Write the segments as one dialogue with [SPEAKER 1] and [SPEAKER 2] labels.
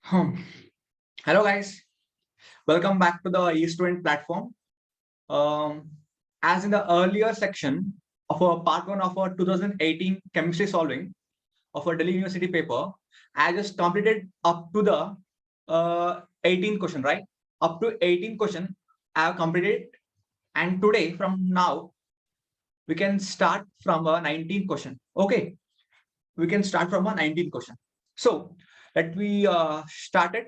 [SPEAKER 1] Hello guys, welcome back to the eStudent platform. As in the earlier section of our part 1 of our 2018 chemistry solving of our Delhi University paper, I just completed up to the 18th question, right? Up to 18th question I have completed, and today from now we can start from a 19th question. Okay, we can start from a 19th question. So let we start it.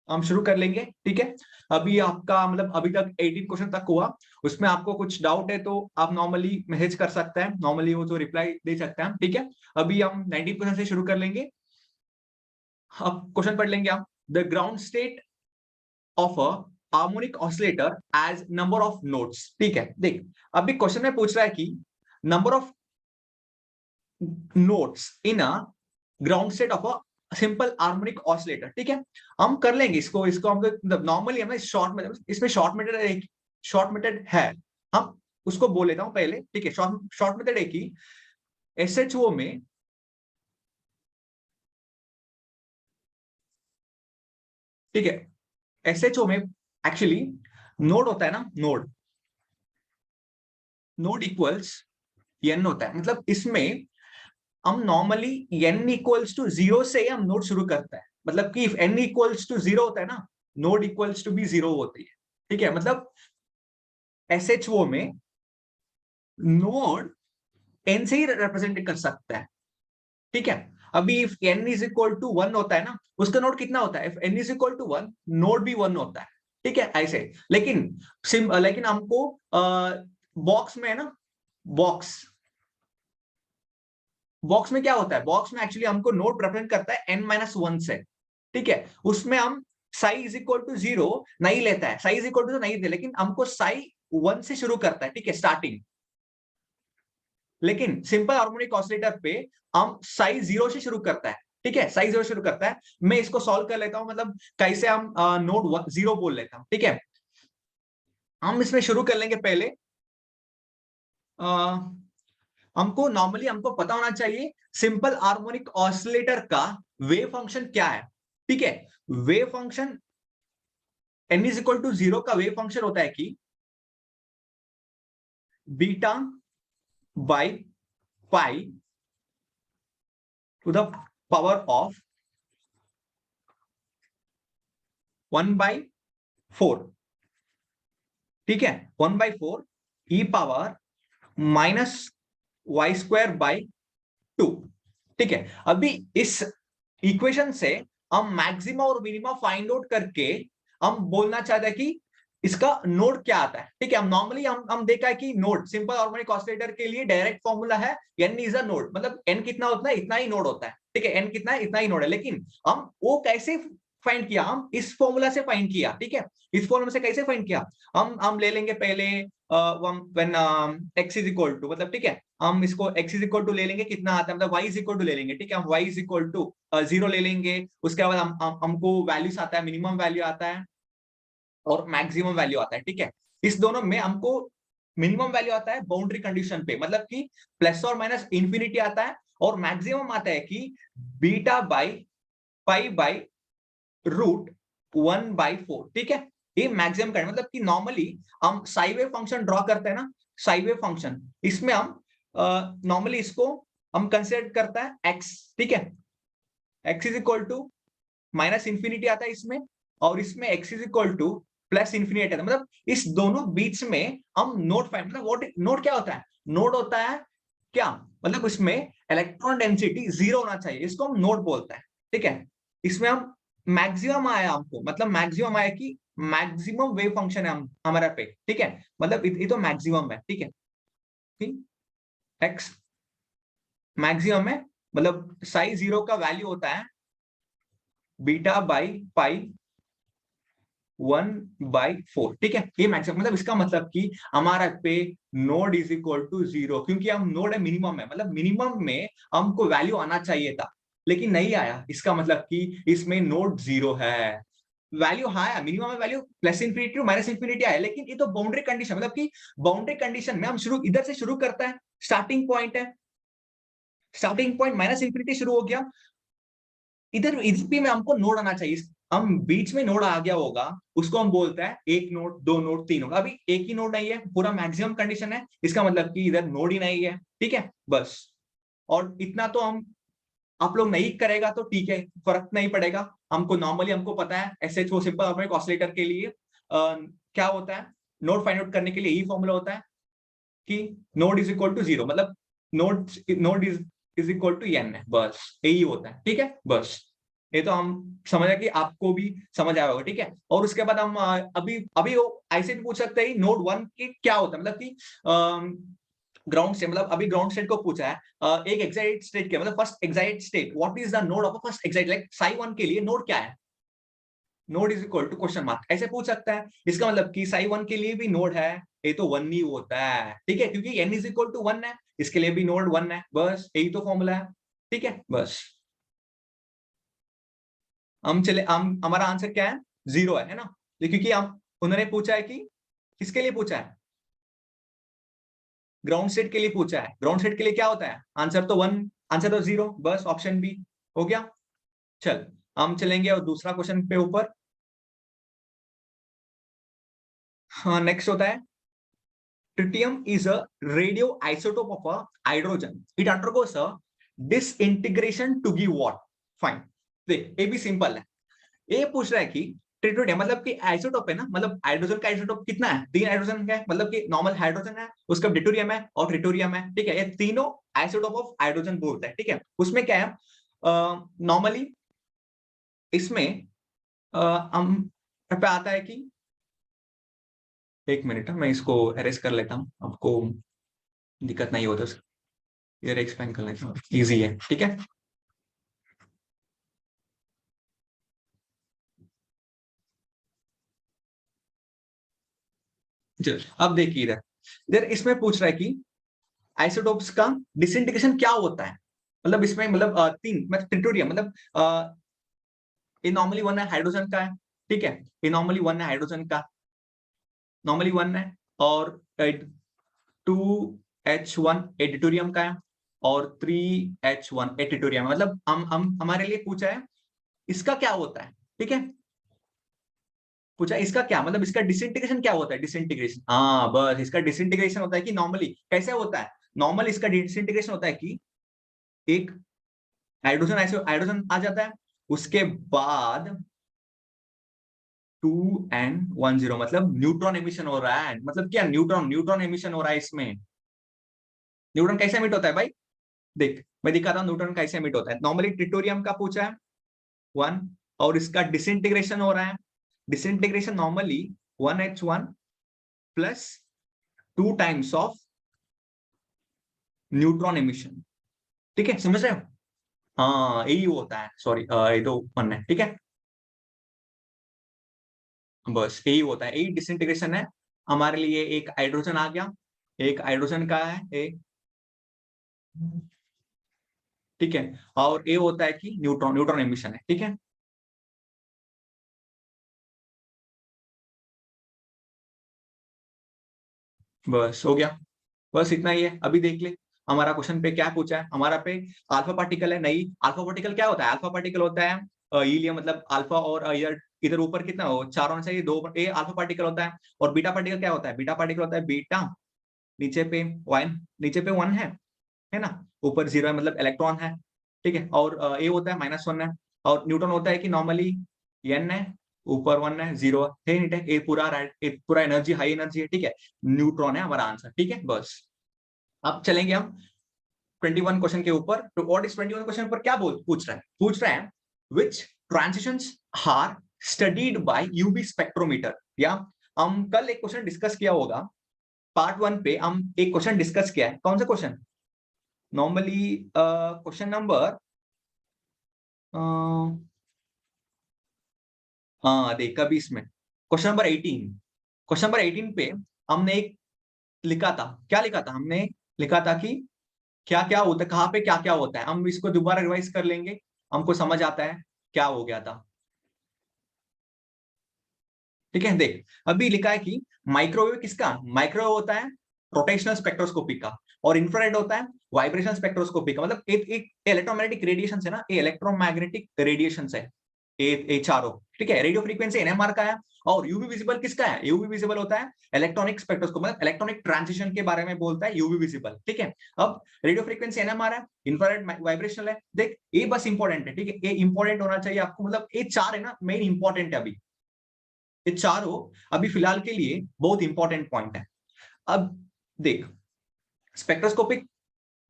[SPEAKER 1] हम शुरू कर लेंगे, ठीक है। अभी आपका मतलब अभी तक 18 क्वेश्चन तक हुआ, उसमें आपको कुछ डाउट है तो आप नॉर्मली मैसेज कर सकते हैं, नॉर्मली वो तो रिप्लाई दे सकते हैं, ठीक है। अभी हम 19 क्वेश्चन से शुरू कर लेंगे। अब क्वेश्चन पढ़ लेंगे हम। The ground state of a harmonic oscillator as number of nodes, ठीक है। देख अभी क्वेश्चन में पूछ रहा है कि number of notes in a ground state of a simple harmonic oscillator, ठीक है। हम कर लेंगे इसको हम नॉर्मली हमें शॉर्ट में इसमें शॉर्ट मेथड है, हम उसको बोल लेता हूं पहले, ठीक है। शॉर्ट मेथड है कि एसएचओ में ठीक है, एसएचओ में एक्चुअली नोड होता है ना, नोड इक्वल्स एन होता है। मतलब इसमें हम नॉर्मली n इक्वल्स टू 0 से हम नोड शुरू करते हैं। मतलब कि n इक्वल्स टू 0 होता है ना, नोड इक्वल्स टू भी 0 होती है, ठीक है। मतलब एसएचओ में नोड n से ही रिप्रेजेंट कर सकता है, ठीक है। अभी if n is equal to 1 होता है ना, उसका नोड कितना होता है? If n is equal to 1, node भी 1 होता है, ठीक है, ऐसे। लेकिन हमको बॉक्स में है ना, बॉक्स में क्या होता है? बॉक्स में एक्चुअली हमको नोड रिप्रेजेंट करता है n-1 से, ठीक है। उसमें हम साई इज इक्वल टू 0 नहीं लेता है, साई इज इक्वल टू नहीं दे, लेकिन हमको साई 1 से शुरू करता है, ठीक है, स्टार्टिंग। लेकिन सिंपल हार्मोनिक ऑसिलेटर पे हम साई 0 से शुरू करता है, ठीक है, साई 0 शुरू करता है। मैं इसको सॉल्व कर लेता हूं, मतलब कैसे हम नोड 0 बोल लेता हूं, ठीक है। हम इसमें शुरू कर लेंगे पहले। हमको पता होना चाहिए सिंपल हार्मोनिक ऑसिलेटर का वेव फंक्शन क्या है, ठीक है। Wave function n is equal to 0 का वेव फंक्शन होता है कि beta by pi to the power of 1/4, ठीक है, 1/4 ई पावर माइनस y²/2, ठीक है। अभी इस इक्वेशन से हम मैक्सिमम और मिनिमम फाइंड आउट करके हम बोलना चाहते हैं कि इसका नोड क्या आता है, ठीक है। हम नॉर्मली हम देखा है कि नोड सिंपल हार्मोनिक ऑसिलेटर के लिए डायरेक्ट फॉर्मूला है n इज अ नोड, मतलब n कितना होता है इतना ही नोड होता है, ठीक है। n कितना है इतना ही नोड है। लेकिन हम वो कैसे फाइंड किया? हम इस फॉर्मूला से फाइंड किया, ठीक है। इस फॉर्मूला से कैसे फाइंड किया? हम ले लेंगे पहले when x is equal to, मतलब ठीक है, हम इसको x इज इक्वल टू ले लेंगे, कितना आता है मतलब y इज इक्वल टू ले लेंगे, ठीक है। हम y इज इक्वल टू 0 ले लेंगे। उसके बाद हमको वैल्यूज आता है, मिनिमम वैल्यू आता है और मैक्सिमम वैल्यू आता है, ठीक है। इस दोनों में हमको मिनिमम वैल्यू आता है बाउंड्री कंडीशन पे, मतलब कि प्लस और माइनस इंफिनिटी आता है, और मैक्सिमम आता है कि beta by pi by root 1/4, ठीक है। ये मैक्सिमम का मतलब कि नॉर्मली हम साइन वेव फंक्शन ड्रॉ करते हैं ना, साइन वेव फंक्शन, इसमें हम नॉर्मली इसको हम कंसिडर करता है x, ठीक है। x is equal to minus infinity आता है इसमें, और इसमें x is equal to plus infinity आता है। मतलब इस दोनों बीच में हम नोड फाइंड, मतलब नोड क्या होता है? नोड होता है क्या, मतलब इसमें इलेक्ट्रॉन डेंसिटी 0 होना चाहिए, इसको हम नोड बोलते हैं, ठीक है। इसमें हम मैक्सिमम आया हमको, मतलब मैक्सिमम आया कि मैक्सिमम वेव फंक्शन है हमारा पे, ठीक है। मतलब ये तो मैक्सिमम है, ठीक है, ठीक। एक्स मैक्सिमम है, मतलब साई 0 का वैल्यू होता है बीटा बाई पाई 1/4, ठीक है। ये मैक्सिमम, मतलब इसका मतलब कि हमारा पे नोड इज इक्वल टू 0, क्योंकि हम नोड है मिनिमम है, मतलब मिनिमम में हमको वैल्यू आना चाहिए था लेकिन नहीं आया। इसका मतलब कि इसमें नोड 0 है। वैल्यू आया मिनिमम में, value plus infinity to minus infinity आया, लेकिन ये तो बाउंड्री कंडीशन, मतलब कि बाउंड्री कंडीशन में हम शुरू इधर से शुरू करता है, स्टार्टिंग पॉइंट है, स्टार्टिंग पॉइंट माइनस इंफिनिटी शुरू हो गया, इधर भी में हमको नोड आना चाहिए। हम बीच में नोड आ गया होगा उसको हम बोलते हैं एक नोड, दो नोड, तीन नोड। अभी एक ही नोड नहीं है, पूरा मैक्सिमम कंडीशन है, इसका मतलब कि इधर नोड ही नहीं है, ठीक है बस। और इतना तो हम आप लोग नहीं करेगा तो ठीक है, फर्क नहीं पड़ेगा। हमको नॉर्मली हमको पता है SHO सिंपल हार्मोनिक ऑसिलेटर के लिए क्या होता है, नोड फाइंड आउट करने के लिए यही फॉर्मूला होता है कि node is equal to zero, मतलब node is equal to n है, बस यही होता है, ठीक है बस। ये तो हम समझा कि आपको भी समझ आया होगा, ठीक है। और उसके बाद हम अभी अभी ऐसे भी पूछ सकते हैं नोड 1 की क्या होता है, मतलब कि ग्राउंड स्टेट, मतलब अभी ग्राउंड स्टेट को पूछा है एक एक्साइट स्टेट के, मतलब first excite state, what is the node of a first excite, like psi1 के लिए नोड क्या है, node is equal to question mark, ऐसे पूछ सकता है। इसका मतलब कि psi1 के लिए भी नोड है, ये तो 1 ही होता है, ठीक है, क्योंकि n इज इक्वल टू 1 है, इसके लिए भी नोड 1 है, बस यही तो फॉर्मूला है, ठीक है बस। हम चले हम हमारा आंसर क्या है, 0 है ना, क्योंकि हम उन्होंने पूछा है कि किसके लिए पूछा है, ग्राउंड स्टेट के लिए पूछा है। ग्राउंड स्टेट के लिए क्या होता है, आंसर तो 1, आंसर तो 0, बस ऑप्शन बी हो गया। चल हम चलेंगे और दूसरा क्वेश्चन पे ऊपर। हाँ नेक्स्ट होता है tritium is a radio isotope of a hydrogen, it undergoes a disintegration to give what, fine. देख ये भी सिंपल है, ये पूछ रहा है कि ट्रिटियम मतलब कि आइसोटोप है ना, मतलब हाइड्रोजन का आइसोटोप कितना है, 3 हाइड्रोजन है, मतलब कि नॉर्मल हाइड्रोजन है, उसका ड्यूटेरियम है और ट्रिटियम है, ठीक है, ये तीनों आइसोटोप ऑफ हाइड्रोजन बोलते हैं, ठीक है। उसमें क्या है नॉर्मली इसमें हम पे आता है कि एक मिनट मैं इसको अरेस्ट कर लेता हूँ, आपको दिक्कत नहीं होता, ये एक्सप्लेन कर लेता हूँ, इजी है, ठीक है। अब देखिए इधर इधर इसमें पूछ रहा है कि आइसोटोप्स का डिसइंटीग्रेशन क्या होता है, मतलब इसमें मतलब तीन मतलब ट्रिटोरियम, मतलब ये नॉर्मली 1 है हाइड्रोजन का है, ठीक है, ये नॉर्मली 1 है हाइड्रोजन का, नॉर्मली 1 है, और 2H1 एडिटोरियम का है, और 3H1 एटिटोरियम, मतलब हम हमारे लिए पूछा है इसका क्या होता है, ठीक है, पूछा इसका क्या मतलब इसका डिसइंटीग्रेशन क्या होता है, डिसइंटीग्रेशन, हाँ बस इसका डिसइंटीग्रेशन होता है कि नॉर्मली कैसे होता है, नॉर्मल इसका डिसइंटीग्रेशन होता है कि एक हाइड्रोजन ऐसे हाइड्रोजन आ जाता है, उसके बाद 2n10 मतलब न्यूट्रॉन एमिशन हो रहा है, मतलब क्या न्यूट्रॉन न्यूट्रॉन एमिशन हो रहा है इसमें। न्यूट्रॉन कैसे एमिट होता है भाई, देख मैं दिखाता हूँ न्यूट्रॉन कैसे एमिट होता है। नॉर्मली ट्रिटोरियम का पूछा है 1, और इसका डिसइंटीग्रेशन हो रहा है, disintegration normally 1H1 plus 2 times of neutron emission, ठीक है समझ रहे हो, हाँ यही होता है, सॉरी ये तो 1 है, ठीक है बस यही होता है, यही डिसइंटीग्रेशन है। हमारे लिए एक हाइड्रोजन आ गया, एक हाइड्रोजन का है एक, ठीक है, और ये होता है कि न्यूट्रॉन न्यूट्रॉन एमिशन है, ठीक है बस हो गया, बस इतना ही है। अभी देख ले हमारा क्वेश्चन पे क्या पूछा है, हमारा पे अल्फा पार्टिकल है, नहीं अल्फा पार्टिकल क्या होता है, अल्फा पार्टिकल होता है हीलियम, मतलब अल्फा और इधर इधर ऊपर कितना हो, 4 होना चाहिए, 2 ये अल्फा पार्टिकल होता है। और बीटा पार्टिकल क्या होता है, बीटा पार्टिकल होता है बीटा, नीचे पे 1, नीचे पे 1 है ना, ऊपर 0 है मतलब इलेक्ट्रॉन है, ठीक है, और ए होता है -1 है, और न्यूट्रॉन होता है कि नॉर्मली n है, ऊपर 1 है, 0 है, नहीं है, ये पूरा राइट, ये पूरा एनर्जी हाई एनर्जी है, ठीक है, न्यूट्रॉन है हमारा आंसर, ठीक है बस। अब चलेंगे हम 21 क्वेश्चन के ऊपर। तो व्हाट इज 21 क्वेश्चन पर क्या पूछ रहा है which transitions are studied by UV spectrometer, या हम कल एक क्वेश्चन डिस्कस किया होगा, पार्ट 1 पे हम एक क्वेश्चन डिस्कस किया है, कौन सा क्वेश्चन, नॉर्मली क्वेश्चन नंबर हाँ देख अभी इसमें क्वेश्चन नंबर 18, क्वेश्चन नंबर 18 पे हमने एक लिखा था, क्या लिखा था हमने, लिखा था कि क्या क्या होता है, कहाँ पे क्या क्या होता है, हम इसको दोबारा रिवाइज कर लेंगे, हमको समझ आता है क्या हो गया था, ठीक है। देख अभी लिखा है कि माइक्रोवेव किसका, माइक्रोवेव होता है रोटेशनल स्पेक्ट्रोस्कोपी का, और इंफ्रारेड होता है वाइब्रेशन स्पेक्ट्रोस्कोपी का, मतलब एक इलेक्ट्रोमैग्नेटिक रेडिएशन है ना, ये इलेक्ट्रोमैग्नेटिक रेडिएशन है, HRO, ठीक है। रेडियो फ्रीक्वेंसी NMR का है, और यूवी विजिबल किसका है? यूवी विजिबल होता है इलेक्ट्रॉनिक स्पेक्ट्रोस्कोप, मतलब इलेक्ट्रॉनिक ट्रांजिशन के बारे में बोलता है यूवी विजिबल, ठीक है। अब रेडियो फ्रीक्वेंसी NMR है, इंफ्रारेड वाइब्रेशनल है। देख ये बस इंपॉर्टेंट है, ठीक है, ये इंपॉर्टेंट होना चाहिए आपको, मतलब ये चार है ना मेन इंपॉर्टेंट है अभी, ये चारों अभी फिलहाल के लिए बहुत इंपॉर्टेंट पॉइंट है। अब देख स्पेक्ट्रोस्कोपिक,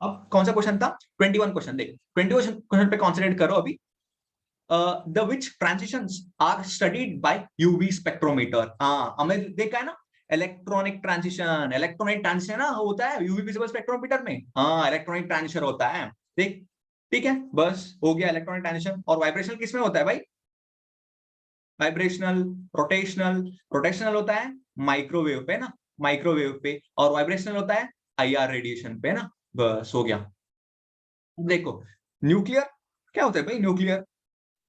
[SPEAKER 1] अब कौन सा क्वेश्चन था? 21 क्वेश्चन। देख 21 क्वेश्चन पे कॉन्सेंट्रेट करो अभी। the which transitions are studied by UV spectrometer। हाँ हमें देखा है ना, इलेक्ट्रॉनिक ट्रांजिशन ना होता है यूवी विजिबल स्पेक्ट्रोमीटर में। हाँ इलेक्ट्रॉनिक ट्रांजिशन होता है, देख ठीक है, बस हो गया इलेक्ट्रॉनिक ट्रांजिशन। और वाइब्रेशनल किसमें होता है भाई? वाइब्रेशनल, रोटेशनल होता है माइक्रोवेव पे ना, माइक्रोवेव पे, और वाइब्रेशनल होता है IR रेडिएशन पे ना, बस हो गया। देखो न्यूक्लियर क्या होता है भाई?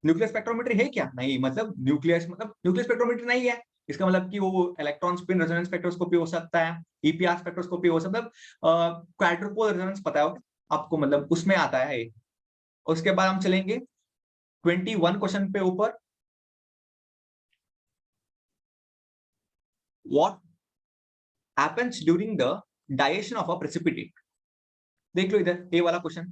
[SPEAKER 1] न्यूक्लियर स्पेक्ट्रोमीटर है क्या? नहीं, मतलब न्यूक्लियर स्पेक्ट्रोमीटर नहीं है, इसका मतलब कि वो इलेक्ट्रॉन स्पिन रेजोनेंस स्पेक्ट्रोस्कोपी हो सकता है, EPR स्पेक्ट्रोस्कोपी हो सकता है, क्वाड्रुपोल रेजोनेंस पता है आपको, मतलब उसमें आता है। उसके बाद हम चलेंगे 21 क्वेश्चन पे ऊपर। What happens during the digestion of a precipitate? देख लो इधर ये वाला question,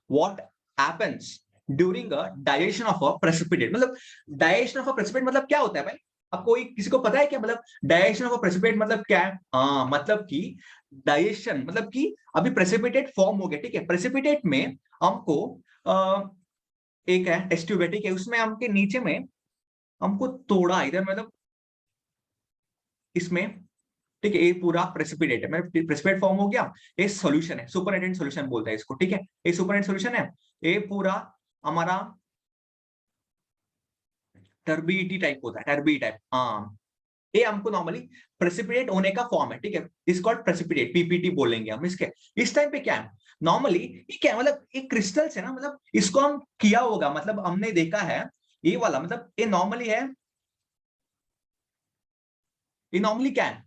[SPEAKER 1] what happens during a digestion of a precipitate, मतलब डाइजेशन ऑफ अ प्रेसिपिटेट मतलब क्या होता है भाई? अब कोई किसी को पता है क्या, मतलब डाइजेशन ऑफ अ प्रेसिपिटेट मतलब क्या है? हाँ मतलब कि डाइजेशन मतलब कि अभी प्रेसिपिटेट फॉर्म हो गया, ठीक है। प्रेसिपिटेट में हमको एक है टेस्ट ट्यूब है, ठीक है, उसमें हमके नीचे में हमको तोड़ा इधर, मतलब इसमें, ठीक है, ये पूरा प्रेसिपिटेट है, मतलब प्रेसिपिटेट फॉर्म हो गया, ये सॉल्यूशन है, सुपरनेटेंट सॉल्यूशन बोलता है इसको, ठीक है, ये सुपरनेटेंट सॉल्यूशन है, ये पूरा हमारा टर्बिडिटी टाइप होता है, टर्बी टाइप। हाँ ये हमको नॉर्मली प्रेसिपिटेट होने का फॉर्म है, ठीक है, इस कॉल्ड प्रेसिपिटेट, PPT बोलेंगे हम इसके। इस टाइम पे क्या है नॉर्मली, ये क्या मतलब एक क्रिस्टल्स है ना, मतलब इसको हम किया होगा, मतलब हमने देखा है ये वाला, मतलब ये नॉर्मली है, ये नॉर्मली क्या है?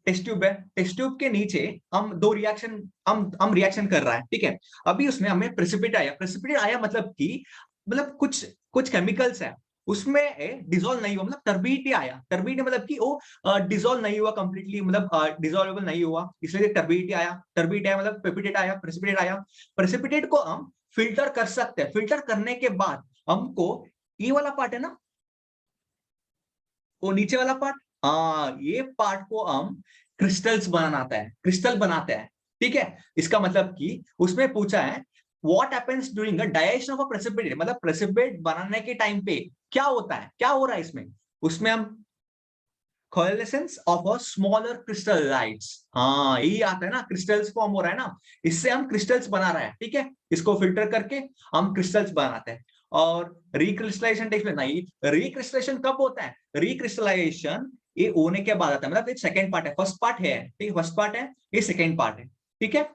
[SPEAKER 1] टेस्ट ट्यूब है, टेस्ट ट्यूब के नीचे हम दो रिएक्शन, हम रिएक्शन कर रहा है, ठीक है। अभी उसमें हमें प्रेसिपिटेट आया मतलब कि मतलब कुछ कुछ केमिकल्स है उसमें डिसॉल्व नहीं हुआ, मतलब टर्बिडिटी आया, टर्बिडिटी मतलब कि वो डिसॉल्व नहीं हुआ कंप्लीटली, मतलब डिसॉल्वेबल नहीं हुआ, इसलिए टर्बिडिटी आया। टर्बिडिटी आया मतलब प्रेसिपिटेट आया, प्रेसिपिटेट आया। प्रेसिपिटेट को हम फिल्टर कर सकते हैं, फिल्टर करने के बाद हमको ये वाला पार्ट है ना, वो नीचे वाला पार्ट, हाँ ये पार्ट को हम क्रिस्टल्स बनाना आता है, क्रिस्टल बनाते हैं, ठीक है। इसका मतलब कि उसमें पूछा है what happens during the digestion of a precipitate, मतलब प्रेसिपिटेट बनाने के टाइम पे क्या होता है, क्या हो रहा है इसमें? उसमें हम कोएलेसेंस ऑफ अ स्मॉलर क्रिस्टलाइट्स, हाँ यही आता है ना, क्रिस्टल्स फॉर्म हो रहा है ना, इससे हम क्रिस्टल्स बना रहे हैं, ठीक है। इसको फिल्टर करके हम क्रिस्टल्स बनाते हैं। और रिक्रिस्टलाइजेशन टेक्स में नहीं, रिक्रिस्टलाइजेशन कब होता है? रिक्रिस्टलाइजेशन ये होने के बाद आता है, मतलब ये सेकंड पार्ट है, फर्स्ट पार्ट है, ठीक है, फर्स्ट पार्ट है, ये सेकंड पार्ट है, ठीक है।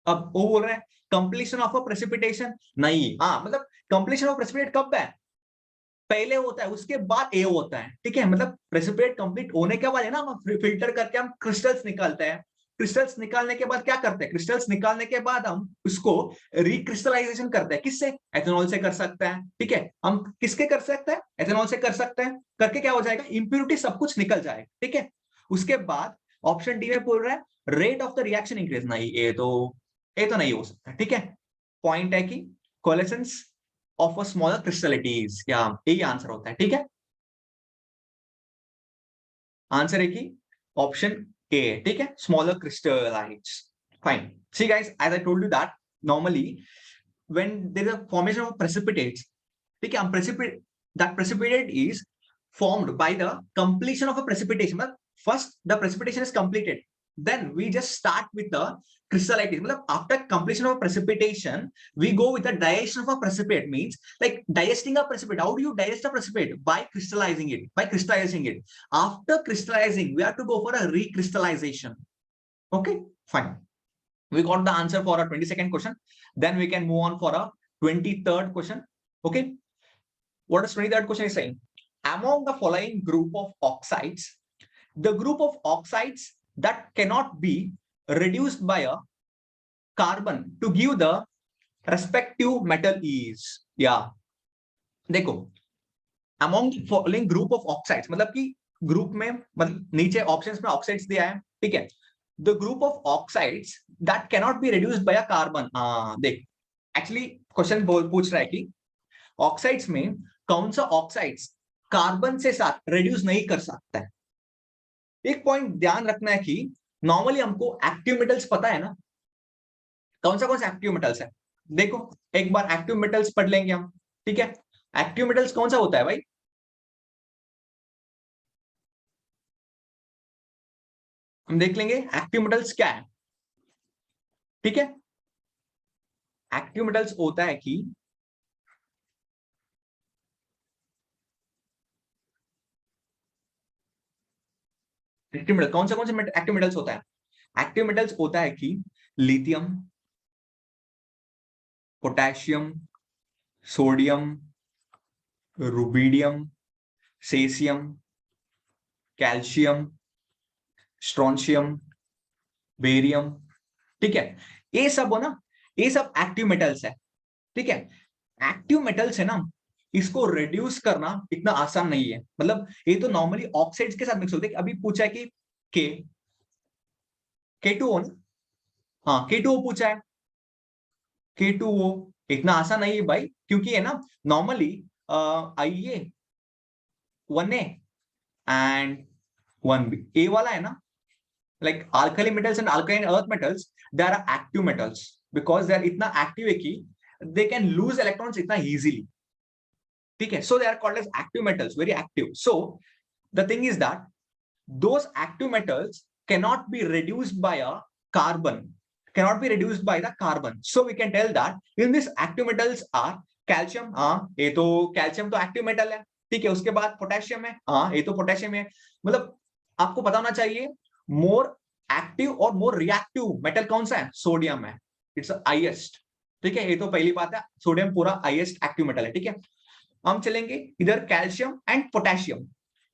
[SPEAKER 1] अब वो बोल रहे हैं कंप्लीशन ऑफ अ प्रेसिपिटेशन, नहीं, हाँ मतलब कंप्लीशन ऑफ प्रेसिपिटेट कब है? पहले होता है, उसके बाद ए होता है, ठीक है। मतलब प्रेसिपिटेट कंप्लीट होने के बाद है ना, हम फिल्टर करके हम क्रिस्टल्स निकालते हैं। क्रिस्टल्स निकालने के बाद क्या करते हैं? क्रिस्टल्स निकालने के बाद हम उसको रिक्रिस्टलाइजेशन करते हैं, किससे? एथेनॉल से कर सकते हैं, ठीक है। हम किसके कर सकते हैं? एथेनॉल से कर सकते हैं। करके क्या हो जाएगा? इंप्योरिटी सब कुछ निकल जाएगा, ठीक है। उसके बाद ऑप्शन डी में बोल रहा है rate of the reaction increase, नहीं ये तो नहीं हो सकता, ठीक है। पॉइंट है कि कोलेसेंस ऑफ अ स्मॉलर क्रिस्टलिटीज, क्या यही आंसर होता है, ठीक है। आंसर है कि ऑप्शन ए, ठीक है, smaller crystallites. Fine. See guys, as I told you that normally when there is a formation of precipitates, ठीक है, हम precipitate, that precipitate is formed by the completion of a precipitation, मतलब first the precipitation is completed, then we just start with the crystallization, मतलब after completion of a precipitation we go with the digestion of a precipitate, means like digesting a precipitate. How do you digest a precipitate? By crystallizing it, by crystallizing it. After crystallizing we have to go for a recrystallization. Okay, fine, we got the answer for a 22nd question. Then we can move on for a 23rd question. Okay, what is 23rd question is saying? Among the following group of oxides, the group of oxides that cannot be reduced by a carbon to give the respective metal is, yeah, देखो among the following group of oxides, मतलब कि group में, मतलब नीचे options में oxides दिया है, ठीक है। The group of oxides that cannot be reduced by a carbon. देख, एक्चुअली क्वेश्चन पूछ रहा है कि ऑक्साइड्स में कौन सा ऑक्साइड्स कार्बन से साथ रिड्यूस नहीं कर सकता है। एक पॉइंट ध्यान रखना है कि नॉर्मली हमको एक्टिव मेटल्स पता है ना, कौन सा एक्टिव मेटल्स है। देखो एक बार एक्टिव मेटल्स पढ़ लेंगे हम, ठीक है। एक्टिव मेटल्स कौन सा होता है भाई? हम देख लेंगे एक्टिव मेटल्स क्या है, ठीक है। एक्टिव मेटल्स होता है कि एक्टिव मेटल कौन से एक्टिव मेटल्स होता है? एक्टिव मेटल्स होता है कि lithium, potassium, sodium, rubidium, caesium, calcium, strontium, barium, ठीक है। ये सब हो ना, ये सब एक्टिव मेटल्स है, ठीक है। एक्टिव मेटल्स है ना, इसको रिड्यूस करना इतना आसान नहीं है। मतलब ये तो नॉर्मली ऑक्साइड्स के साथ मिक्स होते हैं। अभी पूछा है कि के K2O ना, हाँ K2O पूछा है, K2O इतना आसान नहीं है भाई, क्योंकि है ना नॉर्मली आइए 1A एंड 1B, ए वाला है ना, like alkali metals and alkaline earth metals, they are active metals because they are इतना active है कि they can lose electrons इतना easily, ठीक है। so they are called as active metals, very active. So the thing is that those active metals cannot be reduced by a carbon, cannot be reduced by the carbon. So we can tell that in this active metals are calcium, हाँ ये तो calcium तो active metal है, ठीक है। उसके बाद potassium है, हाँ ये तो पोटेशियम है। मतलब आपको पता होना चाहिए मोर एक्टिव और मोर रिएक्टिव मेटल कौन सा है? सोडियम है, इट्स हाईएस्ट, ठीक है। ये तो पहली बात है, सोडियम पूरा हाईएस्ट एक्टिव मेटल है, ठीक है। हम चलेंगे इधर कैल्शियम एंड पोटेशियम,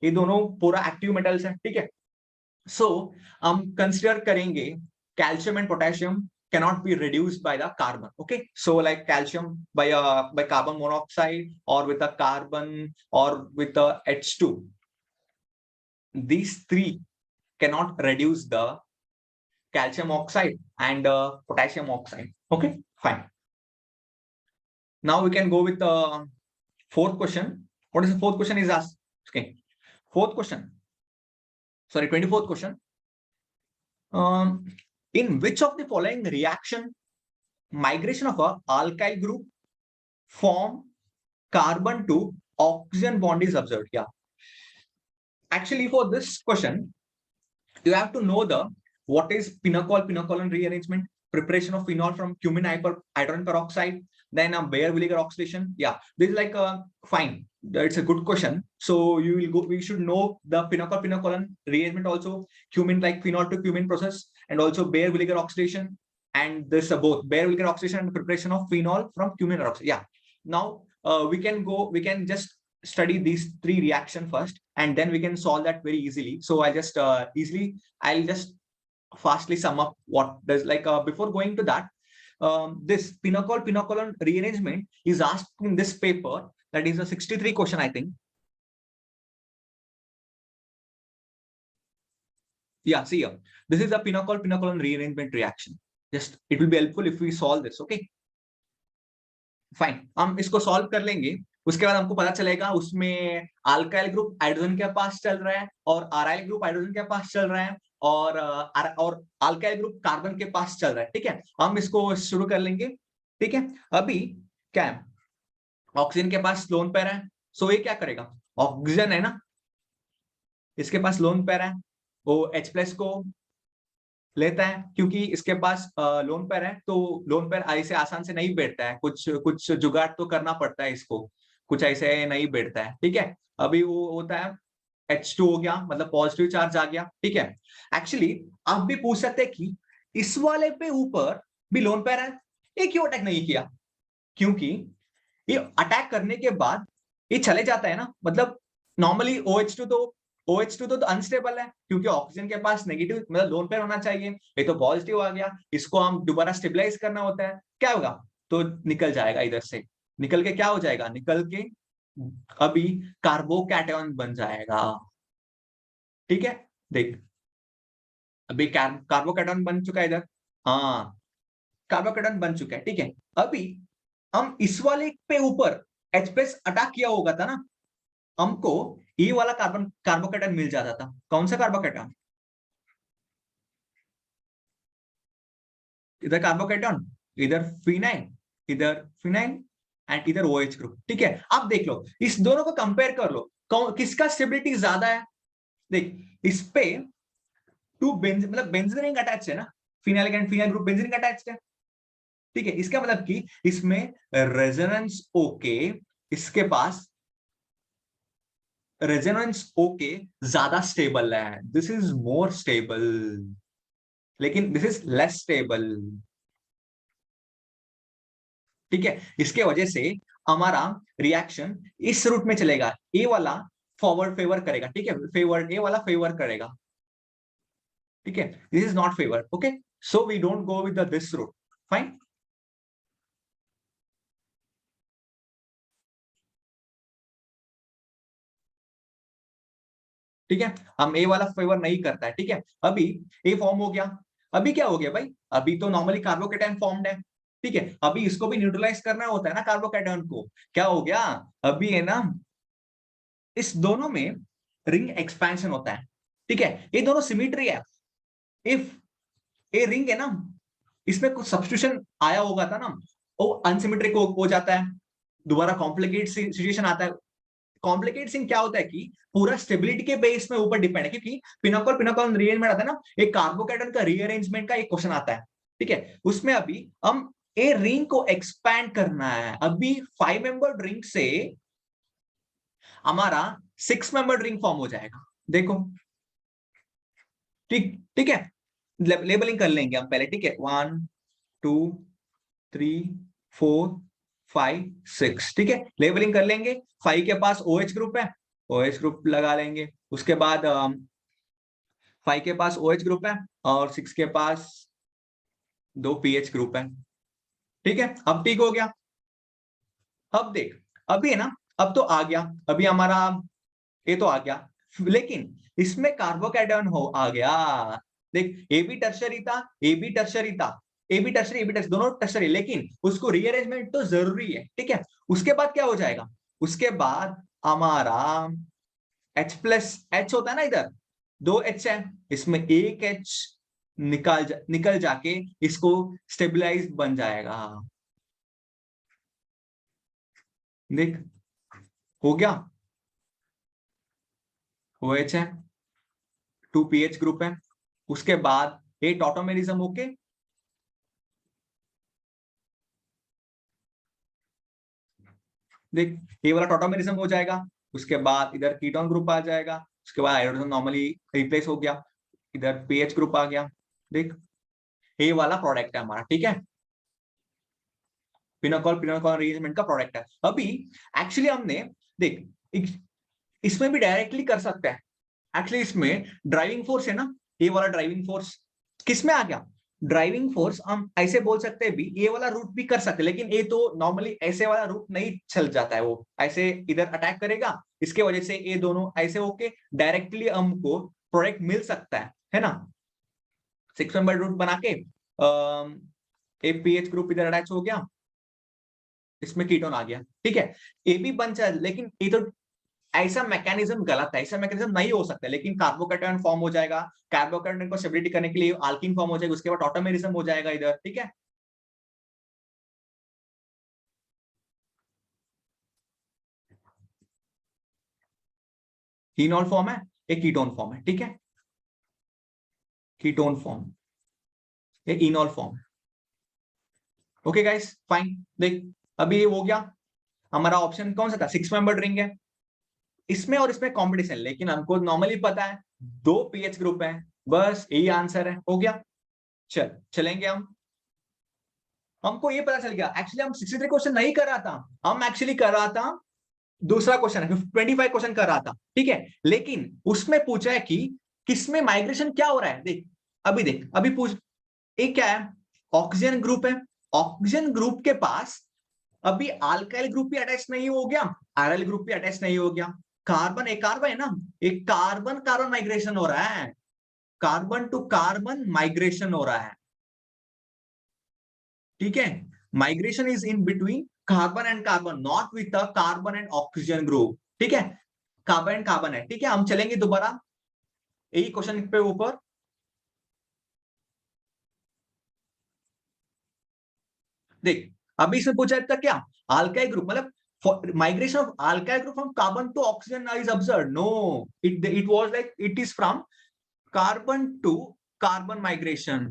[SPEAKER 1] ये दोनों पूरा एक्टिव मेटल्स है, ठीक है। सो हम कंसिडर करेंगे calcium and potassium cannot be reduced by the carbon, okay। so like calcium by carbon monoxide or with a carbon or with the H2, these three cannot reduce the calcium oxide and potassium oxide, okay fine. Now we can go with the fourth question. What is the fourth question is asked? Okay, fourth question, sorry 24th question. In which of the following reaction migration of a alkyl group form carbon to oxygen bond is observed? Yeah, actually for this question you have to know the what is phenol rearrangement, preparation of phenol from cumin hydrogen peroxide, then a Bayer vinegar oxidation. Yeah, this is like a fine, it's a good question. So you will go, we should know the phenol rearrangement, also cumin, like phenol to cumin process, and also Bayer vinegar oxidation, and this both Bayer vinegar oxidation and preparation of phenol from cumin peroxide. Yeah, now we can just study these three reaction first, and then we can solve that very easily. So I'll just fastly sum up what does, like before going to that, this phenol rearrangement is asked in this paper, that is a 63 question I think. Yeah, see here, this is a phenol rearrangement reaction. Just it will be helpful if we solve this, okay fine. हम इसको solve कर लेंगे, उसके बाद हमको पता चलेगा उसमें अल्काइल ग्रुप हाइड्रोजन के पास चल रहा है और अराइल ग्रुप हाइड्रोजन के पास चल रहा है, और अल्काइल ग्रुप कार्बन के पास चल रहा है, ठीक है। हम इसको शुरू कर लेंगे, ठीक है। अभी क्या है, ऑक्सीजन के पास लोन पेयर है, सो ये क्या करेगा, ऑक्सीजन है ना, इसके पास लोन पेयर है, वो H+ को लेता है, क्योंकि इसके पास लोन पेयर है, तो लोन पेयर ऐसे आसान से नहीं बैठता है, कुछ कुछ जुगाड़ तो करना पड़ता है इसको, कुछ ऐसे नहीं बैठता है, ठीक है। अभी वो होता है H2 हो गया, मतलब पॉजिटिव चार्ज आ गया, ठीक है। एक्चुअली आप भी पूछ सकते हैं कि इस वाले पे ऊपर भी लोन पेयर है, ये क्यों अटैक नहीं किया? क्योंकि ये अटैक करने के बाद ये चले जाता है ना, मतलब नॉर्मली OH2 तो अनस्टेबल है, क्योंकि ऑक्सीजन के पास नेगेटिव मतलब लोन पेयर होना चाहिए, ये तो पॉजिटिव आ गया, इसको हम दोबारा स्टेबलाइज करना होता है, क्या होगा, तो निकल जाएगा इधर से, निकल के क्या हो जाएगा, निकल के अभी कार्बोकैटायन बन जाएगा। ठीक है, देख अभी कार्बोकैटायन बन चुका है इधर, हाँ कार्बोकैटायन बन चुका है। ठीक है, अभी हम इस वाले पे ऊपर H प्लस अटैक किया होगा था ना, हमको ये वाला कार्बोकैटायन मिल जाता था। कौन सा कार्बोकैटायन? इधर कार्बोकैटायन, इधर फिनाइल, इधर फिनाइल एंड इधर OH ग्रुप। ठीक है, अब देख लो इस दोनों को कंपेयर कर लो, किसका स्टेबिलिटी ज्यादा है। देख इस पे टू मतलब बेंजीन रिंग अटैच है ना, phenyl and phenyl group benzene ring attached है। ठीक है, इसका मतलब कि इसमें रेजोनेंस ओके, इसके पास रेजोनेंस ओके ज्यादा स्टेबल है, दिस इज मोर स्टेबल, लेकिन दिस इज लेस स्टेबल। ठीक है, इसके वजह से हमारा रिएक्शन इस रूट में चलेगा, ए वाला फॉरवर्ड फेवर करेगा। ठीक है, फेवर ए वाला फेवर करेगा। ठीक है, this is not favour, okay, so we don't go with this route, fine. ठीक है, हम ए वाला फेवर नहीं करता है। ठीक है, अभी ए फॉर्म हो गया, अभी क्या हो गया भाई, अभी तो नॉर्मली कार्बोकैटायन फॉर्म्ड है। ठीक है, अभी इसको भी न्यूट्रलाइज करना होता है ना कार्बोकैटायन को, क्या हो गया, अभी है ना इस दोनों में रिंग एक्सपेंशन होता है। ठीक है, ये दोनों सिमेट्री है, इफ ये रिंग है ना, इसमें कुछ सब्स्टिट्यूशन आया होगा था ना, वो अनसिमेट्रिक हो जाता है, दोबारा कॉम्प्लिकेट सिचुएशन आता है। कॉम्प्लिकेट क्या होता है कि पूरा स्टेबिलिटी के बेस में ऊपर डिपेंड है, क्योंकि पिनोकल पिनोकल रीअरेंजमेंट आता है ना, एक कार्बोकैटायन का रीअरेंजमेंट का एक क्वेश्चन आता है। ठीक है, उसमें अभी हम ए रिंग को एक्सपैंड करना है, अभी 5 मेंबर्ड रिंग से हमारा 6 मेंबर्ड रिंग फॉर्म हो जाएगा। देखो, ठीक ठीक है, लेबलिंग कर लेंगे हम पहले। ठीक है, 1 2 3 4 5 6। ठीक है, लेबलिंग कर लेंगे। 5 के पास OH ग्रुप है, OH ग्रुप लगा लेंगे। उसके बाद 5 के पास OH ग्रुप है और 6 के पास 2 pH ग्रुप है। ठीक है, अब ठीक हो गया। अब देख, अभी है ना, अब तो आ गया, अभी हमारा ये तो आ गया, लेकिन इसमें कार्बोकैटायन हो आ गया। देख, ए बी टर्शरी था, ए बी टर्शरी था, A B tertiary, A B tertiary दोनों टर्शरी, लेकिन उसको रीअरेंजमेंट तो जरूरी है। ठीक है, उसके बाद क्या हो जाएगा, उसके बाद हमारा H प्लस H होता है ना, इधर 2 H है, इसमें एक H निकल जाके इसको स्टेबिलाईज बन जाएगा। देख, हो गया, OH है, 2 pH ग्रुप है, उसके बाद 8 ऑटोमेरिज्म होके देख ये वाला टॉटोमेरिज्म हो जाएगा। उसके बाद इधर कीटोन ग्रुप आ जाएगा, उसके बाद हाइड्रोजन नॉर्मली रिप्लेस हो गया, इधर पीएच ग्रुप आ गया। देख, ये वाला प्रोडक्ट है हमारा। ठीक है, पिनोकॉल पिनोकॉल अरेंजमेंट का प्रोडक्ट है। अभी एक्चुअली हमने देख इसमें भी डायरेक्टली कर सकते हैं। एक्चुअली इसमें ड्राइविंग फोर्स है ना, ये वाला ड्राइविंग फोर्स किसमें आ गया, ड्राइविंग फोर्स हम ऐसे बोल सकते हैं भी, ये वाला रूट भी कर सकते हैं, लेकिन ये तो नॉर्मली ऐसे वाला रूट नहीं चल जाता है, वो ऐसे इधर अटैक करेगा, इसके वजह से ये दोनों ऐसे होके डायरेक्टली हमको प्रोडक्ट मिल सकता है ना। 6 मेंबर रूट बना के एक पीएच ग्रुप इधर अटैच हो गया, इसमें कीटोन आ गया। ठीक है, ये भी बन जाए, लेकिन ये तो ऐसा मैकेनिज्म गलत है, ऐसा मैकेनिज्म नहीं हो सकता, लेकिन कार्बोकैटायन फॉर्म हो जाएगा, कार्बोकैटायन को स्टेबिलिटी करने के लिए अल्कीन फॉर्म हो जाएगा, उसके बाद ऑटोमेरिज्म हो जाएगा इधर। ठीक है, कीनोल फॉर्म है, एक कीटोन फॉर्म है। ठीक है, कीटोन फॉर्म, ये enol form. Okay guys, fine. देख, अभी ये हो गया, हमारा ऑप्शन कौन सा था, 6 मेंबर रिंग है, इसमें और इसमें कॉम्पिटिशन, लेकिन हमको नॉर्मली पता है 2 पीएच ग्रुप है, बस यही आंसर है, हो गया। चलेंगे हमको ये पता चल गया। एक्चुअली हम 63 क्वेश्चन नहीं कर रहा था, हम एक्चुअली कर रहा था दूसरा क्वेश्चन है, 25 क्वेश्चन कर रहा था। ठीक है, लेकिन उसमें पूछा है कि किसमें माइग्रेशन क्या हो रहा है। देख, अभी देख, अभी पूछ, एक क्या है, ऑक्सीजन ग्रुप है, ऑक्सीजन ग्रुप के पास अभी अल्काइल ग्रुप भी अटैच नहीं हो गया, आरएल ग्रुप भी अटैच नहीं हो गया। कार्बन, एक कार्बन है ना, एक कार्बन कार्बन माइग्रेशन हो रहा है, कार्बन टू कार्बन माइग्रेशन हो रहा है, ठीक है। Migration is in between carbon and carbon, not with a carbon and oxygen group, ठीक है। कार्बन एंड कार्बन है, ठीक है। हम चलेंगे दोबारा यही क्वेश्चन पे ऊपर। देख, अभी इसमें पूछा था क्या, अल्काइल ग्रुप मतलब migration of alkyl group from carbon to oxygen is observed, no, it was like it is from carbon to carbon migration,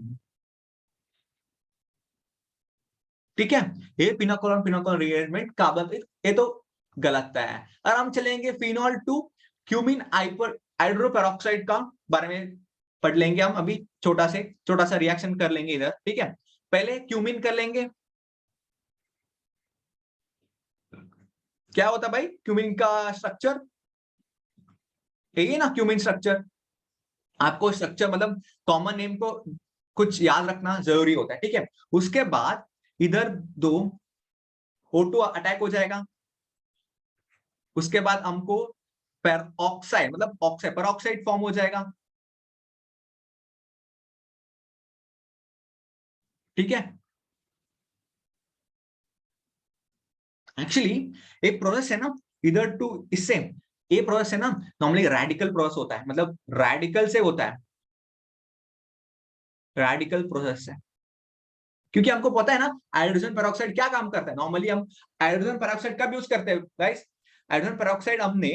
[SPEAKER 1] ठीक है। ये पिनोकोल पिनोकोल रीअरेंजमेंट कार्बन, ये तो गलत है। और हम चलेंगे फिनॉल टू क्यूमिन हाइड्रोपेरोक्साइड का बारे में पढ़ लेंगे हम अभी, छोटा सा रिएक्शन कर लेंगे इधर, ठीक है। पहले क्यूमिन कर लेंगे। क्या होता है भाई क्यूमिन का स्ट्रक्चर, यही है ना क्यूमिन स्ट्रक्चर। आपको स्ट्रक्चर मतलब कॉमन नेम को कुछ याद रखना जरूरी होता है, ठीक है। उसके बाद इधर दो O2 अटैक हो जाएगा, उसके बाद हमको पेरोक्साइड मतलब ऑक्साइड पेरोक्साइड फॉर्म हो जाएगा, ठीक है। एक्चुअली एक प्रोसेस है ना, इधर टू इससे, ये प्रोसेस है ना, नॉर्मली रेडिकल प्रोसेस होता है, मतलब रेडिकल से होता है, रेडिकल प्रोसेस है। क्योंकि हमको पता है ना हाइड्रोजन पेरोक्साइड क्या काम करता है, नॉर्मली हम हाइड्रोजन पेरोक्साइड कब यूज करते हैं गाइस, हाइड्रोजन पेरोक्साइड हमने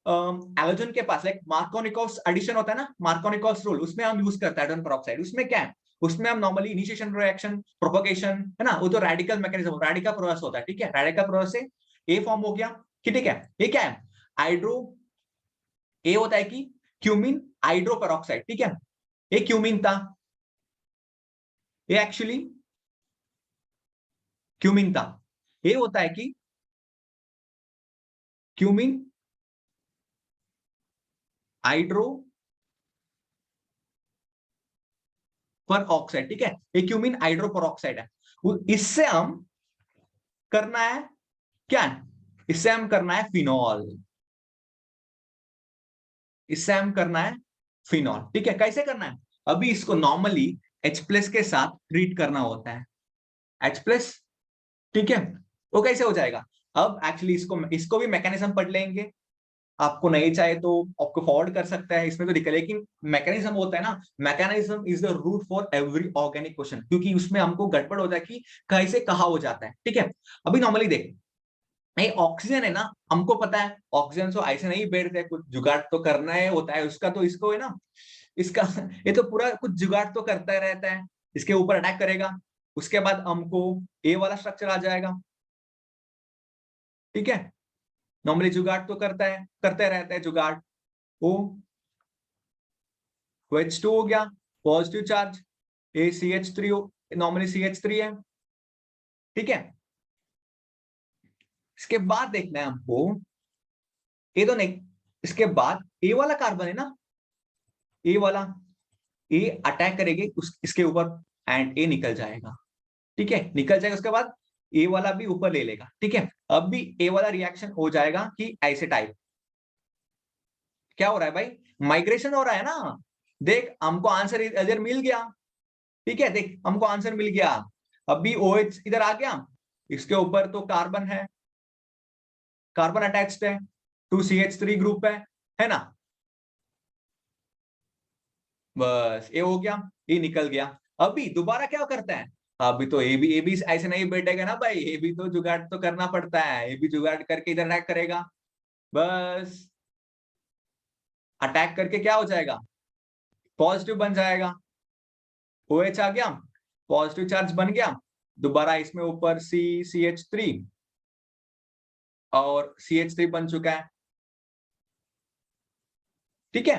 [SPEAKER 1] हैलोजन के पास लाइक मार्कोनिकोव एडिशन होता है ना, मार्कोनिकोव रूल, उसमें हम यूज करते हैं हाइड्रोजन पेरोक्साइड। उसमें क्या है, उसमें हम नॉर्मली इनिशिएशन रिएक्शन प्रोपगेशन है ना, वो तो रेडिकल मैकेनिज्म रेडिकल प्रोसेस होता है, ठीक है। रेडिकल प्रोसेस से ए फॉर्म हो गया कि ठीक है, ये क्या है हाइड्रो, ए होता है कि क्यूमिन हाइड्रो पेरोक्साइड, ठीक है। ये क्यूमिन था, ये एक्चुअली क्यूमिन था, ये होता है कि क्यूमिन हाइड्रो पर ऑक्साइड, ठीक है। ये क्यूमिन हाइड्रो पर ऑक्साइड है। इससे हम करना है क्या है, इससे हम करना है फिनॉल, इससे हम करना है फिनॉल, ठीक है। कैसे करना है, अभी इसको नॉर्मली H प्लस के साथ ट्रीट करना होता है, H प्लस, ठीक है। वो कैसे हो जाएगा, अब एक्चुअली इसको इसको भी मैकेनिज्म पढ़ लेंगे, आपको नहीं चाहे तो आपको फॉरवर्ड कर सकता है, इसमें तो दिक्कत, लेकिन मैकेनिज्म होता है ना, mechanism is the route for every organic question, क्योंकि उसमें हमको गड़बड़ हो जाए कि कैसे कहा हो जाता है, ठीक है। अभी नॉर्मली देख, ये ऑक्सीजन है ना, हमको पता है ऑक्सीजन तो ऐसे नहीं बैठते, कुछ जुगाड़ तो करना है होता है उसका, तो इसको है ना, इसका ये तो पूरा कुछ जुगाड़ तो करता रहता है, इसके ऊपर अटैक करेगा, उसके बाद हमको ए वाला स्ट्रक्चर आ जाएगा, ठीक है। नॉर्मली जुगाड़ तो करता है, करते रहता है जुगाड़। ओ H2 हो गया, positive charge, ACH3 normally CH3 है, ठीक है। इसके बाद देखना है हमको, ये तो नहीं, इसके बाद ए वाला कार्बन है ना, ए वाला, ए अटैक करेगी इसके ऊपर एंड ए निकल जाएगा, ठीक है। निकल जाएगा, उसके बाद ए वाला भी ऊपर ले लेगा, ठीक है। अब भी ए वाला रिएक्शन हो जाएगा कि ऐसे टाइप, क्या हो रहा है भाई, माइग्रेशन हो रहा है ना। देख हमको आंसर इधर मिल गया, ठीक है, देख हमको आंसर मिल गया। अभी OH इधर आ गया, इसके ऊपर तो कार्बन है, कार्बन अटैच्ड है, 2CH3 ग्रुप है ना। बस ये हो गया, ये निकल गया। अभी दोबारा क्या करता है, अभी तो ए भी ऐसे नहीं बैठेगा ना भाई, ये भी तो जुगाड़ तो करना पड़ता है, ये भी जुगाड़ करके इधर अटैक करेगा, बस अटैक करके क्या हो जाएगा, पॉजिटिव बन जाएगा, OH आ गया, पॉजिटिव चार्ज बन गया, दोबारा इसमें ऊपर CH3 और CH3 बन चुका है, ठीक है।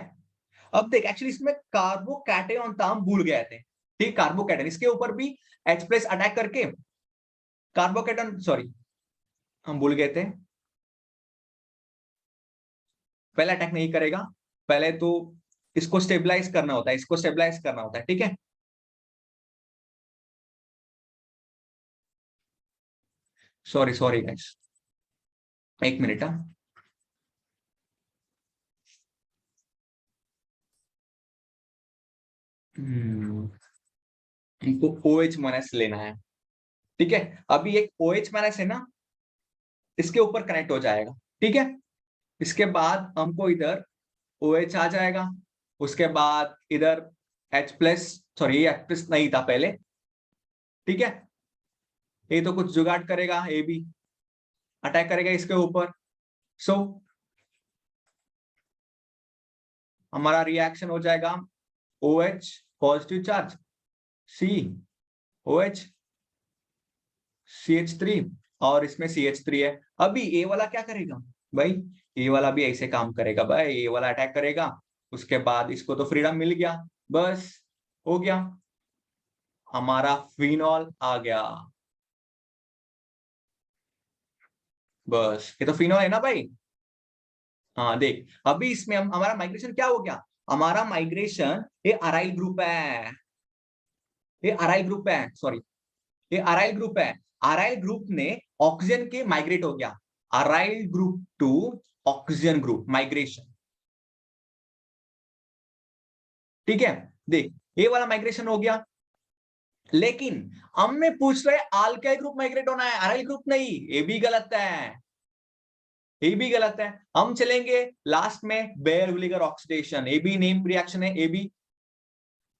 [SPEAKER 1] अब देख एक्चुअली इसमें कार्बोकैटायन था, हम भूल गए थे, ठीक, कार्बोकैटायन, इसके ऊपर भी H प्लस अटैक करके कार्बोकैटायन, सॉरी हम भूल गए थे, पहले अटैक नहीं करेगा, पहले तो इसको स्टेबलाइज करना होता है, इसको स्टेबलाइज करना होता है, ठीक है। Sorry sorry guys. एक मिनट। हमको OH माइनस लेना है, ठीक है। अभी एक OH माइनस है ना, इसके ऊपर कनेक्ट हो जाएगा, ठीक है। इसके बाद हमको इधर OH आ जाएगा, उसके बाद इधर H plus, sorry H plus नहीं था पहले, ठीक है। ये तो कुछ जुगाड़ करेगा, ये भी अटैक करेगा इसके ऊपर। सो हमारा रिएक्शन हो जाएगा OH positive charge, C OH CH3 और इसमें CH3 है। अभी ये वाला क्या करेगा भाई, ये वाला भी ऐसे काम करेगा भाई, ये वाला अटैक करेगा, उसके बाद इसको तो फ्रीडम मिल गया, बस हो गया, हमारा फिनॉल आ गया। बस ये तो फिनॉल है ना भाई। हाँ देख, अभी इसमें हमारा माइग्रेशन क्या हो गया, हमारा माइग्रेशन ये अराइल ग्रुप है, ये अराइल ग्रुप है, सॉरी ये अराइल ग्रुप है। अराइल ग्रुप ने ऑक्सीजन के माइग्रेट हो गया, aryl group to oxygen group migration, ठीक है। देख ये वाला माइग्रेशन हो गया, लेकिन हमने पूछ रहे अल्काइल ग्रुप माइग्रेट होना है, अराइल ग्रुप नहीं, ये भी गलत है, ये भी गलत है। हम चलेंगे लास्ट में बेयर विनेगर ऑक्सीडेशन, ये भी नेम रिएक्शन है, ये भी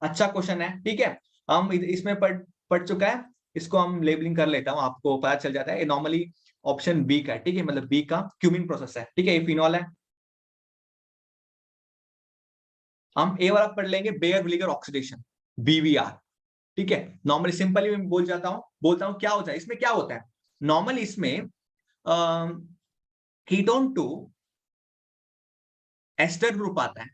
[SPEAKER 1] अच्छा क्वेश्चन है, ठीक है। हम इसमें पढ़ चुका है, इसको हम लेबलिंग कर लेता हूं, आपको पता चल जाता है। ये नॉर्मली ऑप्शन बी का है, ठीक है, मतलब बी का क्यूमिन प्रोसेस है, ठीक है। ये फिनॉल है। हम ए वाला पढ़ लेंगे बेयर विनेगर ऑक्सीडेशन, BVR, ठीक है। नॉर्मली सिंपली मैं बोलता हूं क्या होता है इसमें, क्या होता है नॉर्मली इसमें कीटोन टू एस्टर ग्रुप आता है,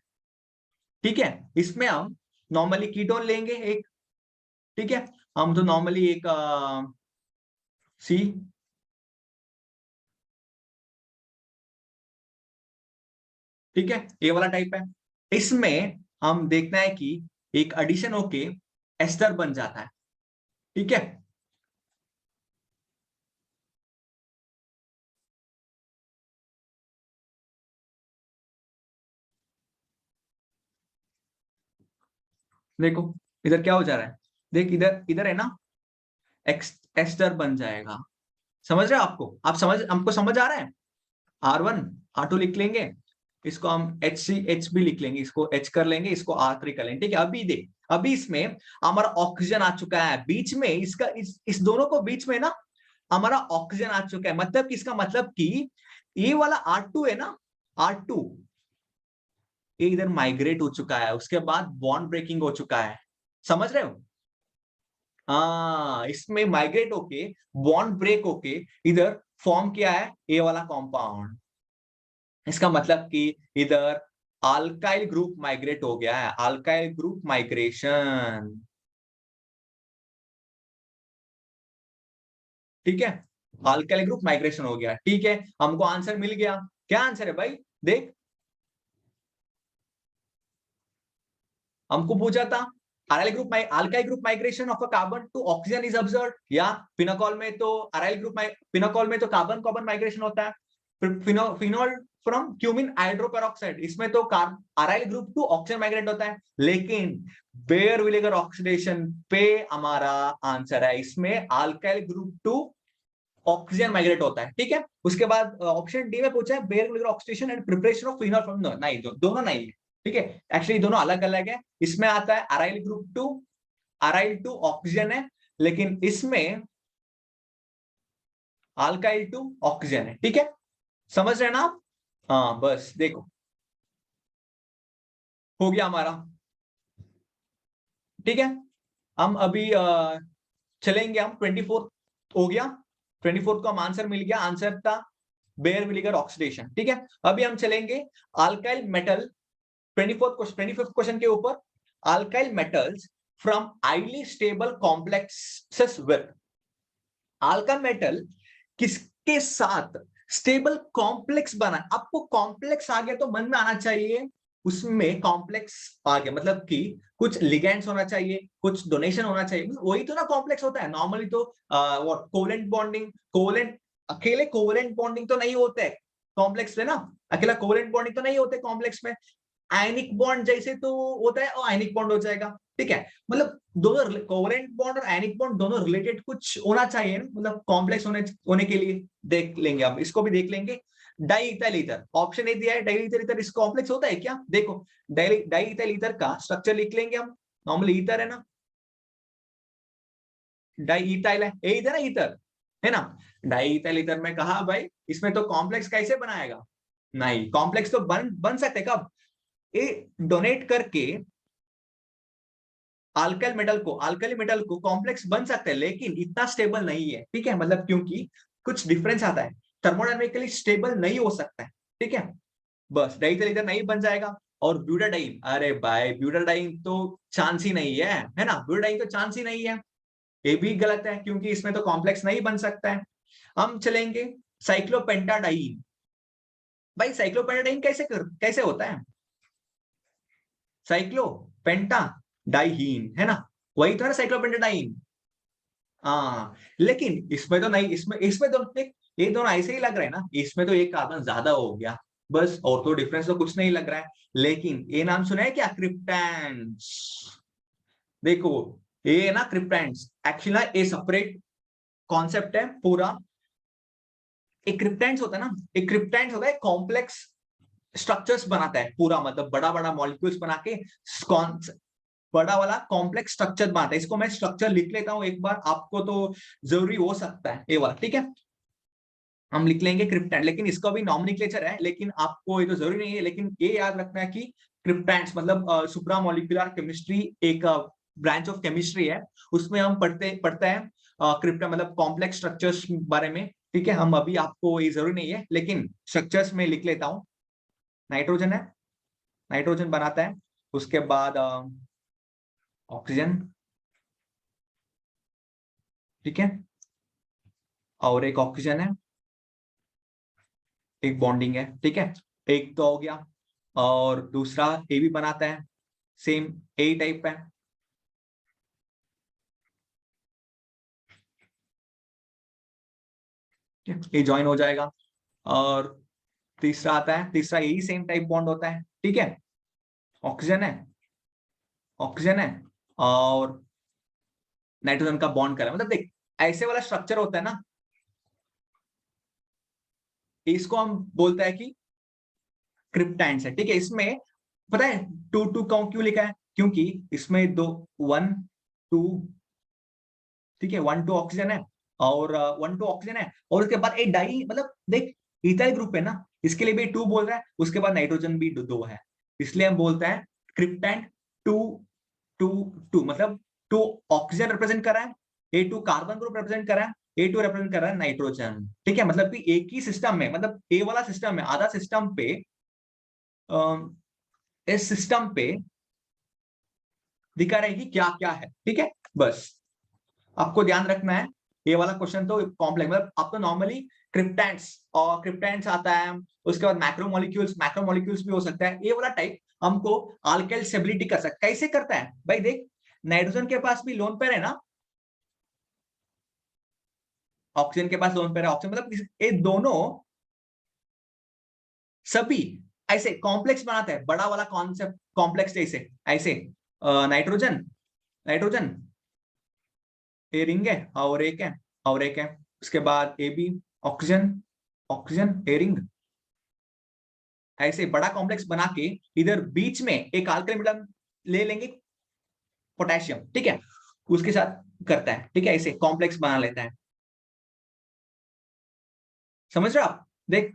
[SPEAKER 1] ठीक है। इसमें हम नॉर्मली कीटोन लेंगे एक, ठीक है। हम तो नॉर्मली एक सी, ठीक है, ये वाला टाइप है। इसमें हम देखना है कि एक एडिशन होके एस्टर बन जाता है, ठीक है। देखो इधर क्या हो जा रहा है, देख इधर इधर है ना, एस्टर बन जाएगा, समझ रहे हो आपको, आप समझ, हमको समझ आ रहा है। R1 R2 लिख लेंगे, इसको हम HCH भी लिख लेंगे, इसको H कर लेंगे, इसको R3 कर लेंगे, ठीक है। अभी देख, अभी इसमें हमारा ऑक्सीजन आ चुका है बीच में, इसका इस दोनों को बीच में ना हमारा ऑक्सीजन आ चुका है, मतलब कि इसका मतलब कि ये वाला R2 है ना, R2 ये इधर माइग्रेट हो चुका है, उसके बाद बॉन्ड ब्रेकिंग हो चुका है, समझ रहे हो। हाँ, इसमें माइग्रेट होके बॉन्ड ब्रेक होके इधर फॉर्म किया है ये वाला कंपाउंड, इसका मतलब कि इधर अल्काइल ग्रुप माइग्रेट हो गया है, अल्काइल ग्रुप माइग्रेशन, ठीक है। अल्काइल ग्रुप माइग्रेशन हो गया, ठीक है। हमको आंसर मिल गया, क्या आंसर है भाई, देख हमको पूछा था alkyl group migration of a carbon to oxygen is observed, या फिनोल में तो अराइल ग्रुप फिनोल में तो कार्बन कार्बन माइग्रेशन होता है, फिनोल फ्रॉम क्यूमिन हाइड्रोपेरोक्साइड, इसमें तो aryl group to oxygen migrate होता है, लेकिन बेयर विनेगर ऑक्सीडेशन पे हमारा आंसर है, इसमें alkyl group to oxygen migrate होता है, ठीक है। उसके बाद ऑप्शन डी में पूछा है बेयर विनेगर oxidation and preparation of phenol from, नहीं दोनों नहीं है, ठीक है। एक्चुअली दोनों अलग अलग है, इसमें आता है aryl group to, aryl to oxygen है, लेकिन इसमें अल्काइल टू ऑक्सीजन है, ठीक है। समझ रहे हैं ना आप। हाँ बस देखो हो गया हमारा, ठीक है। हम अभी चलेंगे, हम 24 हो गया, 24 को हम आंसर मिल गया, आंसर था बेयर विनेगर ऑक्सीडेशन, ठीक है। अभी हम चलेंगे अल्काइल मेटल 25th क्वेश्चन के ऊपर, alkyl metals from highly stable complexes with, Alka metal किसके साथ स्टेबल कॉम्प्लेक्स बना, आपको कॉम्प्लेक्स आ गया तो मन में आना चाहिए, उसमें कॉम्प्लेक्स आ गया मतलब कि कुछ लिगेंड्स होना चाहिए, कुछ डोनेशन होना चाहिए, वही तो ना कॉम्प्लेक्स होता है नॉर्मली तो, व्हाट कोवेलेंट बॉन्डिंग, कोवेलेंट अकेले कोवेलेंट बॉन्डिंग तो नहीं होते कॉम्प्लेक्स में ना, अकेला कोवेलेंट बॉन्डिंग तो नहीं होते कॉम्प्लेक्स में, आयनिक बॉन्ड जैसे तो होता है और आयनिक बॉन्ड हो जाएगा, ठीक है। मतलब दोनों कोवेलेंट बॉन्ड और आयनिक बॉन्ड दोनों रिलेटेड कुछ होना चाहिए ना, मतलब कॉम्प्लेक्स होने के लिए। देख लेंगे अब इसको भी देख लेंगे। डाईइथाइल ईथर, ऑप्शन ए दिया है डाईइथाइल ईथर, इसको कॉम्प्लेक्स होता है क्या? देखो डाईइथाइल ईथर का स्ट्रक्चर लिख लेंगे हम। नॉर्मली ईथर है ना, डाईइथाइल है, ए इधर है ईथर, है ना। डाईइथाइल ईथर में कहा भाई इसमें तो कॉम्प्लेक्स कैसे बनाएगा? नहीं, कॉम्प्लेक्स तो बन सकते कब? ये डोनेट करके अल्काइल मेटल को कॉम्प्लेक्स बन सकते हैं, लेकिन इतना स्टेबल नहीं है, ठीक है। मतलब क्योंकि कुछ डिफरेंस आता है, थर्मोडायनामिकली स्टेबल नहीं हो सकता है, ठीक है। बस डाइथाइल ईथर नहीं बन जाएगा। और ब्यूटाडाइन, अरे भाई ब्यूटाडाइन तो चांस ही नहीं है ना, ब्यूटाडाइन तो चांस ही नहीं है। ये भी गलत है क्योंकि इसमें तो कॉम्प्लेक्स नहीं बन सकता है। हम चलेंगे साइक्लोपेंटाडाइन। भाई साइक्लोपेंटाडाइन कैसे होता है? साइक्लो पेंटा डाइहीन, है ना, वही तो है साइक्लोपेंटाडाइन। हाँ, लेकिन इसमें तो नहीं, इसमें तो ये दोनों ऐसे ही लग रहे हैं ना, इसमें तो एक कार्बन ज्यादा हो गया बस, और तो डिफरेंस तो कुछ नहीं लग रहा है। लेकिन ये नाम सुना है क्या, क्रिप्टेंस? देखो ये है ना क्रिप्टेंस, एक्चुअली ना ये सेपरेट कॉन्सेप्ट है पूरा। एक क्रिप्टेंस होता है ना, एक क्रिप्टेंस होता है कॉम्प्लेक्स स्ट्रक्चर्स बनाता है पूरा, मतलब बड़ा बड़ा मॉलिक्यूल्स बना के बड़ा वाला कॉम्प्लेक्स स्ट्रक्चर बनाता है। इसको मैं स्ट्रक्चर लिख लेता हूं एक बार, आपको तो जरूरी हो सकता है ये वाला, ठीक है। हम लिख लेंगे क्रिप्टेंट, लेकिन इसका भी नॉमेनक्लेचर है, लेकिन आपको ये तो जरूरी नहीं है, लेकिन ये याद रखना है कि क्रिप्टेंट्स मतलब सुप्रामोलिक्यूलर केमिस्ट्री एक ब्रांच ऑफ केमिस्ट्री है, उसमें हम पढ़ते हैं क्रिप्टा मतलब कॉम्प्लेक्स स्ट्रक्चर्स बारे में, ठीक है। हम अभी आपको ये जरूरी नहीं है, लेकिन स्ट्रक्चर्स में लिख लेता हूँ। नाइट्रोजन है, नाइट्रोजन बनाता है, उसके बाद ऑक्सीजन, ठीक है, और एक ऑक्सीजन है, एक बॉन्डिंग है, ठीक है, एक तो हो गया। और दूसरा ए भी बनाता है, सेम ए टाइप है, ये ज्वाइन हो जाएगा। और तीसरा आता है, तीसरा यही सेम टाइप बॉन्ड होता है, ठीक है। ऑक्सीजन है, ऑक्सीजन है, और नाइट्रोजन का बॉन्ड करा, मतलब देख ऐसे वाला स्ट्रक्चर होता है ना, इसको हम बोलते हैं कि क्रिप्टाइंस है, ठीक है। इसमें पता है टू टू क्यों लिखा है? क्योंकि इसमें दो, वन टू, ठीक है, वन टू ऑक्सीजन है, और वन टू ऑक्सीजन है, और उसके बाद एक डाई, मतलब देख इथाइल ग्रुप है ना, इसके लिए भी टू बोल रहा है, उसके बाद नाइट्रोजन भी दो है, इसलिए हम बोलते हैं क्रिप्टेंट टू टू टू, मतलब टू ऑक्सीजन रिप्रेजेंट कर रहा है, ए टू कार्बन ग्रुप रिप्रेजेंट कर रहा है, ए टू रिप्रेजेंट कर रहा है नाइट्रोजन, ठीक है। मतलब कि एक ही सिस्टम में, मतलब ए वाला सिस्टम में आधा सिस्टम पे, इस सिस्टम पे दिखा रहे कि क्या क्या है, ठीक है। बस आपको ध्यान रखना है, ये वाला क्वेश्चन तो कॉम्प्लेक्स, मतलब आप तो नॉर्मली क्रिप्टेंट्स और क्रिप्टेंट्स आता है, उसके बाद मैक्रोमोलिक्यूल्स भी हो सकता है, ये वाला टाइप हमको अल्काइल स्टेबिलिटी कर सकता है। कैसे करता है भाई? देख नाइट्रोजन के पास भी लोन पेयर है ना, ऑक्सीजन के पास लोन पेयर है, ऑक्सीजन मतलब ये दोनों सभी ऐसे कॉम्प्लेक्स बनाते हैं, बड़ा वाला कॉन्सेप्ट कॉम्प्लेक्स जैसे ऐसे नाइट्रोजन, नाइट्रोजन ए रिंग है, और एक है, और एक है, उसके बाद A B oxygen, oxygen A ring, ऐसे बड़ा कॉम्प्लेक्स बना के इधर बीच में एक अल्काइल मेटल ले लेंगे, पोटेशियम, ठीक है, उसके साथ करता है, ठीक है, ऐसे कॉम्प्लेक्स बना लेता है। समझ रहे हो आप? देख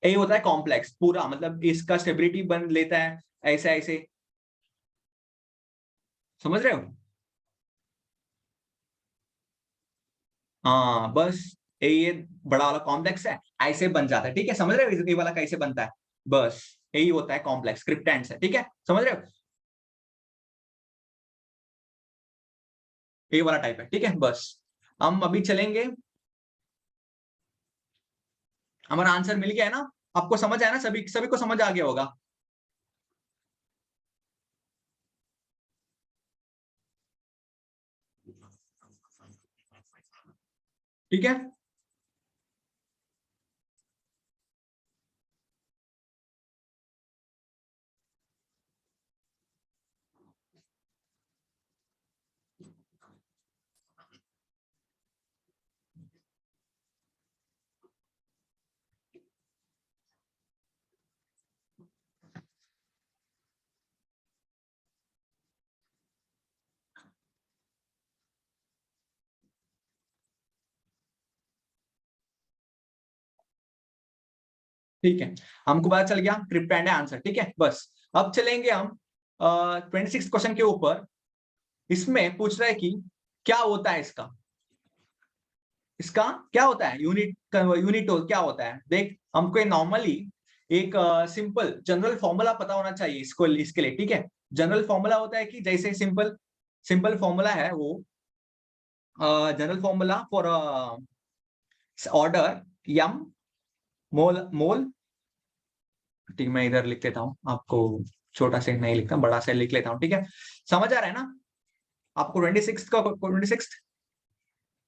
[SPEAKER 1] यही होता है कॉम्प्लेक्स पूरा, मतलब इसका स्टेबिलिटी बन लेता है, ऐसे ऐसे, समझ रहे हो? हाँ बस ये बड़ा वाला कॉम्प्लेक्स है, ऐसे बन जाता है, ठीक है। समझ रहे हो ये वाला कैसे बनता है? बस यही होता है कॉम्प्लेक्स क्रिप्टेंट्स है, ठीक है, समझ रहे हो? ये वाला टाइप है, ठीक है। बस हम अभी चलेंगे, हमारा आंसर मिल गया है ना, आपको समझ आया ना, सभी सभी को समझ आ गया होगा। ठीक है, ठीक है, हमको पता चल गया ट्रिप्टैंड है आंसर। ठीक है, बस अब चलेंगे हम 26 क्वेश्चन के ऊपर। इसमें पूछ रहा है कि क्या होता है इसका क्या होता है यूनिटोल क्या होता है। देख, हमको नॉर्मली एक सिंपल जनरल फॉर्मूला पता होना चाहिए इसके लिए। ठीक है, जनरल फॉर्मूला होता है कि जैसे सिंपल फॉर्मूला है वो जनरल फॉर्मूला फॉर ऑर्डर यम मोल। ठीक, मैं इधर लिख लेता हूँ, आपको छोटा से नहीं लिखता, बड़ा से लिख लेता हूँ। ठीक है, समझ आ रहा है ना आपको? 26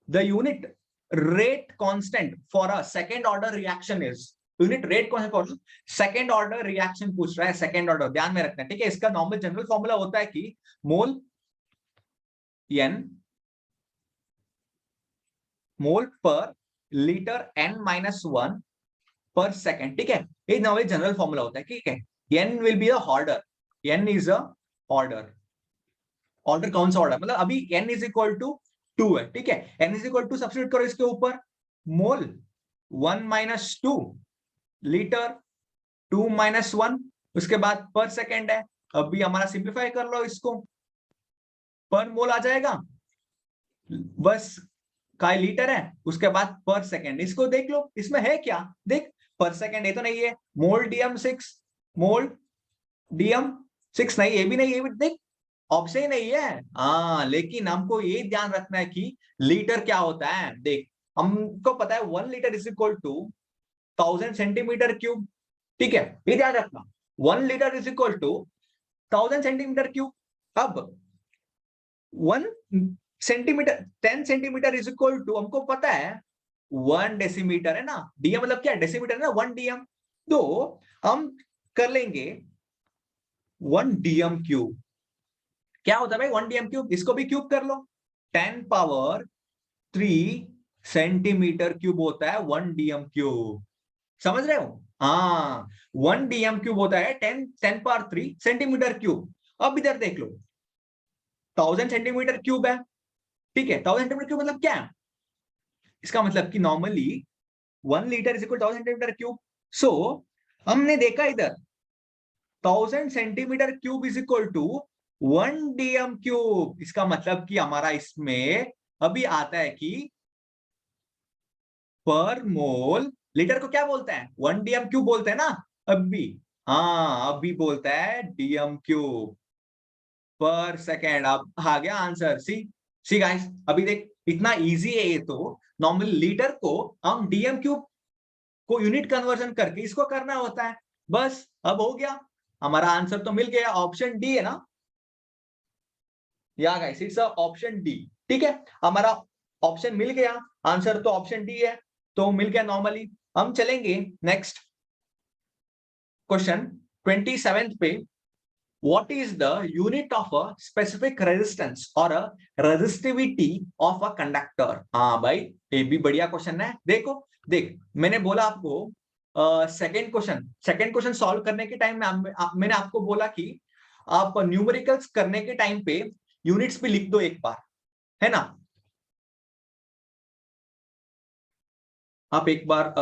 [SPEAKER 1] the unit rate constant for a second order reaction is unit rate कौन है फॉर सेकेंड ऑर्डर रिएक्शन पूछ रहा है। सेकेंड ऑर्डर ध्यान में रखना है। ठीक है, इसका नॉर्मल जनरल फॉर्मूला होता है कि मोल पर लीटर n-1 पर सेकेंड। ठीक है, ये नॉर्मल जनरल फॉर्मूला होता है। ठीक है, n will be a order, n is a order. Order कौन सा ऑर्डर, मतलब अभी n इज इक्वल टू 2 है। ठीक है, n is equal to substitute करो इसके ऊपर, मोल 1-2 लीटर 2-1, उसके बाद पर सेकेंड है। अभी हमारा सिंप्लीफाई कर लो इसको, पर मोल आ जाएगा, बस का लीटर है, उसके बाद पर सेकेंड। इसको देख लो, इसमें है क्या, देख पर सेकेंड ये तो नहीं है, मोल डीएम 6 नहीं, ये भी नहीं, ये भी देख ऑप्शन ही नहीं है। हाँ, लेकिन हमको ये ध्यान रखना है कि लीटर क्या होता है। देख, हमको पता है 1 litre is equal to 1000 centimetre cube. ठीक है, ये ध्यान रखना, 1 litre is equal to 1000 centimetre cube. अब 1 centimetre 10 centimetre is equal to, हमको पता है 1 डेसीमीटर है ना, डीएम मतलब क्या, डेसीमीटर है ना, 1 डीएम। तो हम कर लेंगे 1 डीएम क्यूब। क्या होता है भाई 1 डीएम क्यूब, इसको भी क्यूब कर लो, 10 पावर 3 सेंटीमीटर क्यूब होता है 1 डीएम क्यूब। समझ रहे हो? हाँ, 1 डीएम क्यूब होता है 10 पावर 3 सेंटीमीटर क्यूब। अब इधर देख लो, 1000 सेंटीमीटर क्यूब है। ठीक है, 1000 सेंटीमीटर क्यूब मतलब क्या है, इसका मतलब कि normally 1 litre is equal 1000 centimetre cube. So हमने देखा इधर 1000 centimetre cube is equal to 1 DM cube. इसका मतलब कि हमारा इसमें अभी आता है कि पर मोल, लीटर को क्या बोलते हैं, 1 डीएम क्यूब बोलते हैं ना अभी। हाँ, अभी बोलता है डीएम क्यूब पर सेकेंड। अब आ गया आंसर। सी गाइस, अभी देख इतना इजी है ये तो। नॉर्मल लीटर को हम डीएम क्यूब को यूनिट कन्वर्जन करके इसको करना होता है, बस। अब हो गया, हमारा आंसर तो मिल गया, ऑप्शन डी है ना। या गाइस इट्स ऑप्शन डी। ठीक है, हमारा ऑप्शन मिल गया, आंसर तो ऑप्शन डी है, तो मिल गया नॉर्मली। हम चलेंगे नेक्स्ट क्वेश्चन 27 पे। What is the unit of a specific resistance or a resistivity of a conductor? हाँ भाई, ये भी बढ़िया क्वेश्चन है। देखो, देख मैंने बोला आपको सेकंड क्वेश्चन सॉल्व करने के टाइम में मैंने आपको बोला कि आप न्यूमेरिकल्स करने के टाइम पे यूनिट्स भी लिख दो एक बार, है ना। आप एक बार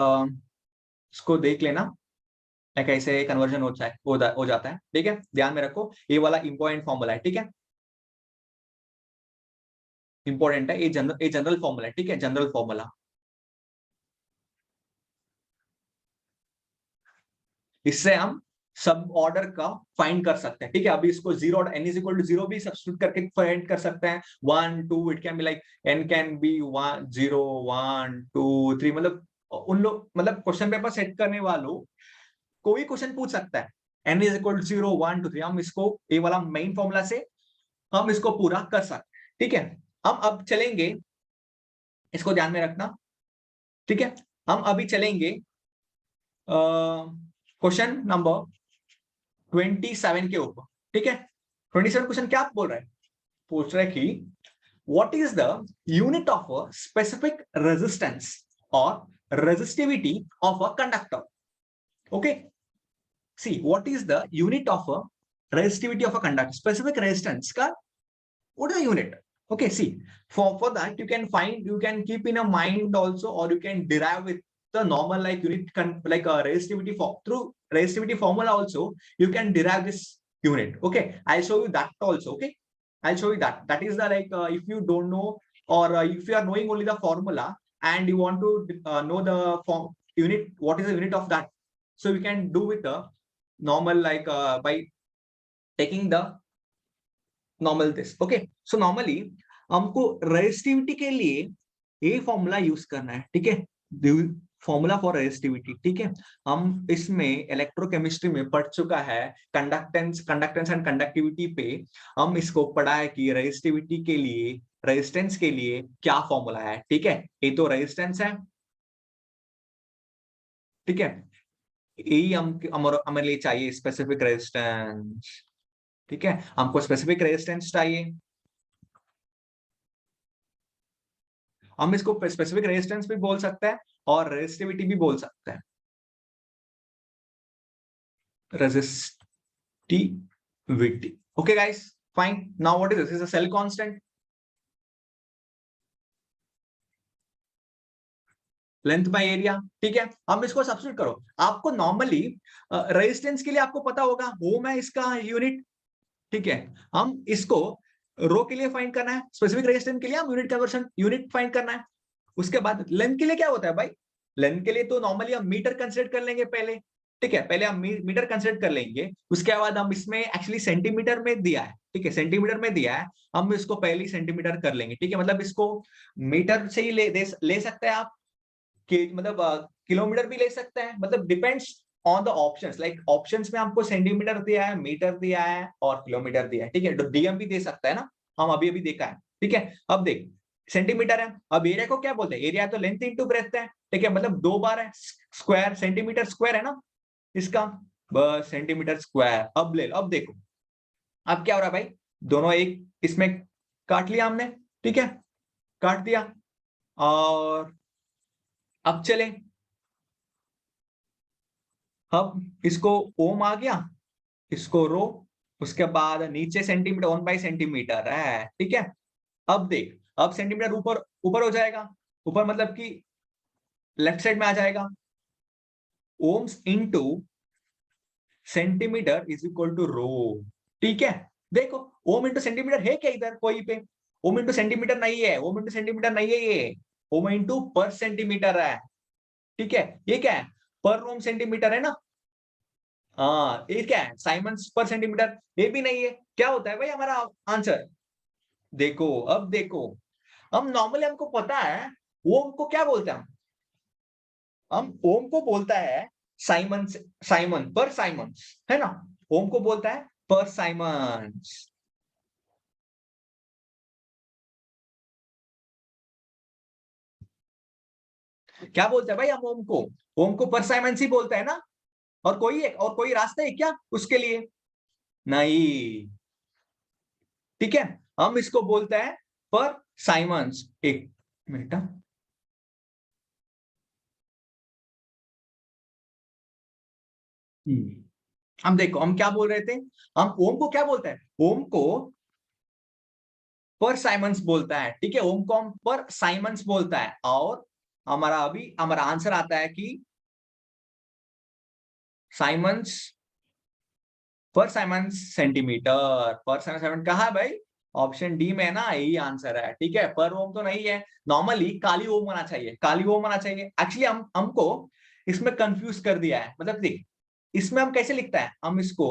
[SPEAKER 1] इसको देख लेना, कैसे कन्वर्जन हो जाता है। ठीक है, ध्यान में रखो, ये वाला इंपॉर्टेंट फॉर्मूला है। ठीक है, इंपॉर्टेंट है, ये जनरल फॉर्मूला है। ठीक है, जनरल फॉर्मूला, इससे हम सब ऑर्डर का फाइंड कर सकते हैं। ठीक है, अभी इसको जीरो और n इज इक्वल टू 0 भी सब्स्टिट्यूट करके फाइंड कर सकते हैं। 1 2 it can be like n can be 1 0 1 2 3, मतलब उन लोग, मतलब क्वेश्चन पेपर सेट करने वालों कोई क्वेश्चन पूछ सकता है n इज इक्वल टू 0 1 2 3। हम इसको ये वाला मेन फॉर्मूला से हम इसको पूरा कर सकते हैं। ठीक है, हम अब चलेंगे, इसको ध्यान में रखना। ठीक है, हम अभी चलेंगे क्वेश्चन नंबर 27 के ऊपर। ठीक है, 27 क्वेश्चन क्या बोल रहा है, पूछ रहा है कि what is the unit of a specific resistance और resistivity of a conductor. Okay, see what is the unit of a resistivity of a conductor, specific resistance ka what is the unit. Okay, see, for that you can keep in a mind also, or you can derive with the normal like resistivity through resistivity formula also you can derive this unit. Okay, I'll show you that also. Okay, I'll show you that. That is the if you don't know, or if you are knowing only the formula and you want to know the unit, what is the unit of that, so you can do with the normal by taking the normal this. Okay, so normally हमको resistivity के लिए ये formula use करना है, ठीक है, formula for resistivity, ठीक है। हम इसमें इलेक्ट्रोकेमिस्ट्री में पढ़ चुका है कंडक्टेंस एंड कंडक्टिविटी पे, हम इसको पढ़ा है कि रेजिस्टिविटी के लिए, रेजिस्टेंस के लिए क्या फॉर्मूला है, ठीक है। ये तो रेजिस्टेंस है, ठीक है, यही हमारे लिए चाहिए स्पेसिफिक रेजिस्टेंस, ठीक है। हमको स्पेसिफिक रेजिस्टेंस चाहिए, हम इसको स्पेसिफिक रेजिस्टेंस भी बोल सकते हैं और रेजिस्टिविटी भी बोल सकते हैं। Resistivity, okay guys, fine. Now what is this? Is a cell constant, length by area, ठीक है। हम इसको सब्स्टिट्यूट करो, आपको नॉर्मली रेजिस्टेंस के लिए आपको पता होगा ओम है इसका यूनिट, ठीक है। हम इसको रो के लिए फाइंड करना है, स्पेसिफिक रेजिस्टेंस के लिए हम यूनिट कन्वर्शन यूनिट फाइंड करना है। उसके बाद लेंथ के लिए क्या होता है भाई? लेंथ के लिए तो नॉर्मली हम मीटर कंसीडर कर लेंगे पहले, ठीक है, पहले हम मीटर कंसीडर कर लेंगे। उसके बाद हम इसमें एक्चुअली सेंटीमीटर में दिया है, ठीक है, सेंटीमीटर में दिया है, हम इसको पहले सेंटीमीटर कर लेंगे, ठीक है। मतलब इसको मीटर से ही ले सकते हैं आप, कि मतलब किलोमीटर भी ले सकते हैं, मतलब depends on the options. Like options में हमको सेंटीमीटर दिया है, मीटर दिया है और किलोमीटर दिया है, ठीक है। डीएम भी दे सकता है ना, हम अभी देखा है, ठीक है। अब देख, सेंटीमीटर है, अब एरिया को क्या बोलते हैं? एरिया तो लेंथ इंटू ब्रेथ है, ठीक है, मतलब 2 बार है, स्क्वायर, सेंटीमीटर स्क्वायर है ना इसका, बस सेंटीमीटर स्क्वायर। अब ले लो, अब देखो अब क्या हो रहा है भाई, दोनों एक इसमें काट लिया हमने, ठीक है, काट दिया। और अब चले, अब इसको ओम आ गया, इसको रो, उसके बाद नीचे सेंटीमीटर 1/सेंटीमीटर है, ठीक है। अब देख, अब सेंटीमीटर ऊपर ऊपर हो जाएगा, ऊपर मतलब कि लेफ्ट साइड में आ जाएगा, ohms into centimetre is equal to rho, ठीक है। देखो ओम इंटू सेंटीमीटर है क्या इधर कोई पे? ओम इंटू सेंटीमीटर नहीं है, ओम इंटू सेंटीमीटर नहीं है, ये ओम इंटू पर सेंटीमीटर है, ठीक है। ये क्या है? पर ओम सेंटीमीटर है ना, हाँ, ये क्या है? साइमंस पर सेंटीमीटर, ये भी नहीं है। क्या होता है भाई हमारा आंसर? देखो, अब देखो, हम नॉर्मली हमको पता है ओम को क्या बोलते हैं, हम ओम को बोलता है साइमंस, साइमन पर साइमंस, है ना, ओम को बोलता है पर साइमंस। क्या बोलते हैं भाई हम ओम को? ओम को पर साइमंस ही बोलते हैं ना, और कोई रास्ता है क्या उसके लिए? नहीं, ठीक है, हम इसको बोलते हैं पर साइमंस। एक मिनट, हम देखो हम क्या बोल रहे थे, हम ओम को क्या बोलते हैं? ओम को पर साइमंस बोलता है, ठीक है, ओम को हम पर साइमंस बोलता है। और हमारा आंसर आता है कि साइमंस पर साइमंस सेंटीमीटर, पर साइमंस कहा है भाई? ऑप्शन डी में है ना, यही आंसर है, ठीक है। पर ओम तो नहीं है, नॉर्मली काली ओम होना चाहिए, काली ओम होना चाहिए। एक्चुअली हमको इसमें कंफ्यूज कर दिया है, मतलब देख, इसमें हम कैसे लिखता है, हम इसको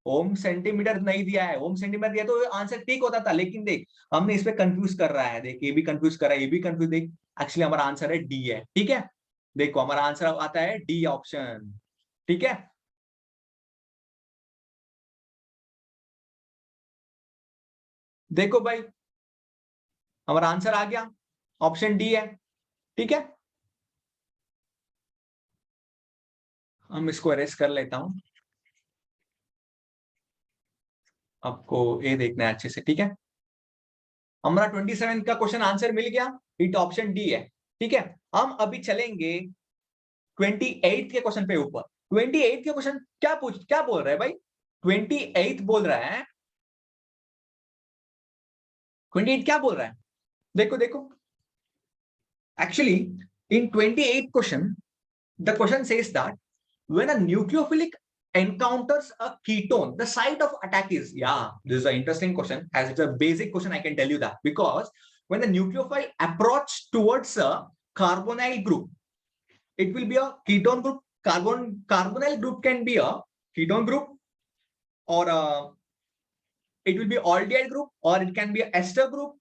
[SPEAKER 1] ओम सेंटीमीटर नहीं दिया है, ओम सेंटीमीटर दिया तो आंसर ठीक होता था, लेकिन देख हमने इस पे कंफ्यूज कर रहा है, देख ये भी कंफ्यूज कर रहा है, ये भी कंफ्यूज, देख एक्चुअली हमारा आंसर है डी है, ठीक है। देखो हमारा आंसर आता है डी ऑप्शन, ठीक है। देखो भाई हमारा आंसर आ गया, ऑप्शन डी है, ठीक है। हम इसको अरेस्ट कर लेता हूं, आपको ये देखना है अच्छे से, ठीक है। हमारा 27 का क्वेश्चन आंसर मिल गया, इट ऑप्शन डी है, ठीक है। हम अभी चलेंगे 28 के क्वेश्चन पे ऊपर। 28 के क्वेश्चन क्या बोल रहा है भाई? 28 बोल रहा है, 28 क्या बोल रहा है? देखो देखो, actually In 28th question, the question says that when a nucleophilic encounters a ketone, the site of attack is, yeah, this is an interesting question. As it's a basic question, I can tell you that. Because when the nucleophile approach towards a carbonyl group, it will be a ketone group. Carbonyl group can be a ketone group, or it will be aldehyde group, or it can be an ester group,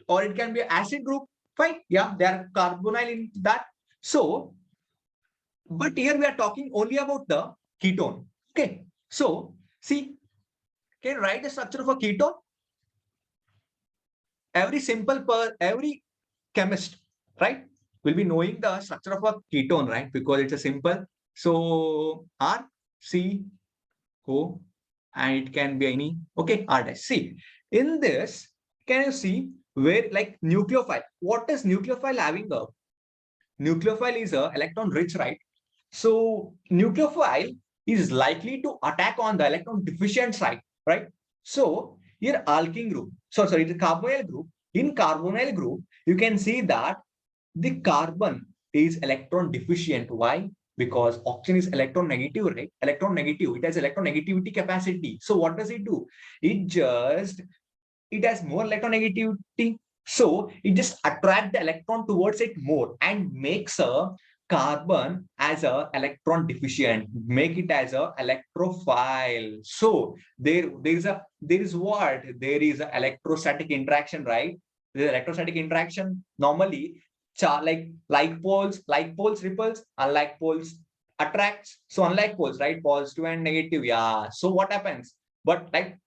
[SPEAKER 1] or it can be an acid group. Fine. Yeah, they are carbonyl in that. So, but here we are talking only about the ketone. Okay. So, see, can you write the structure of a ketone? Every chemist, right, will be knowing the structure of a ketone, right? Because it's a simple. So, R, C, O, and it can be any, okay, R dash. See, in this, can you see where like nucleophile? What is nucleophile having a? Nucleophile is a electron rich, right? So nucleophile is likely to attack on the electron deficient side, right? So here alkene group, sorry, the carbonyl group. In carbonyl group, you can see that the carbon is electron deficient. Why? Because oxygen is electron negative, right? Electron negative. It has electron negativity capacity. So what does it do? It has more electronegativity, so it just attract the electron towards it more and makes a carbon as a electron deficient, make it as a electrophile. So there is a electrostatic interaction, right? The electrostatic interaction normally like poles repulse, unlike poles attracts. So unlike poles, right, positive and negative, yeah. So what happens? But like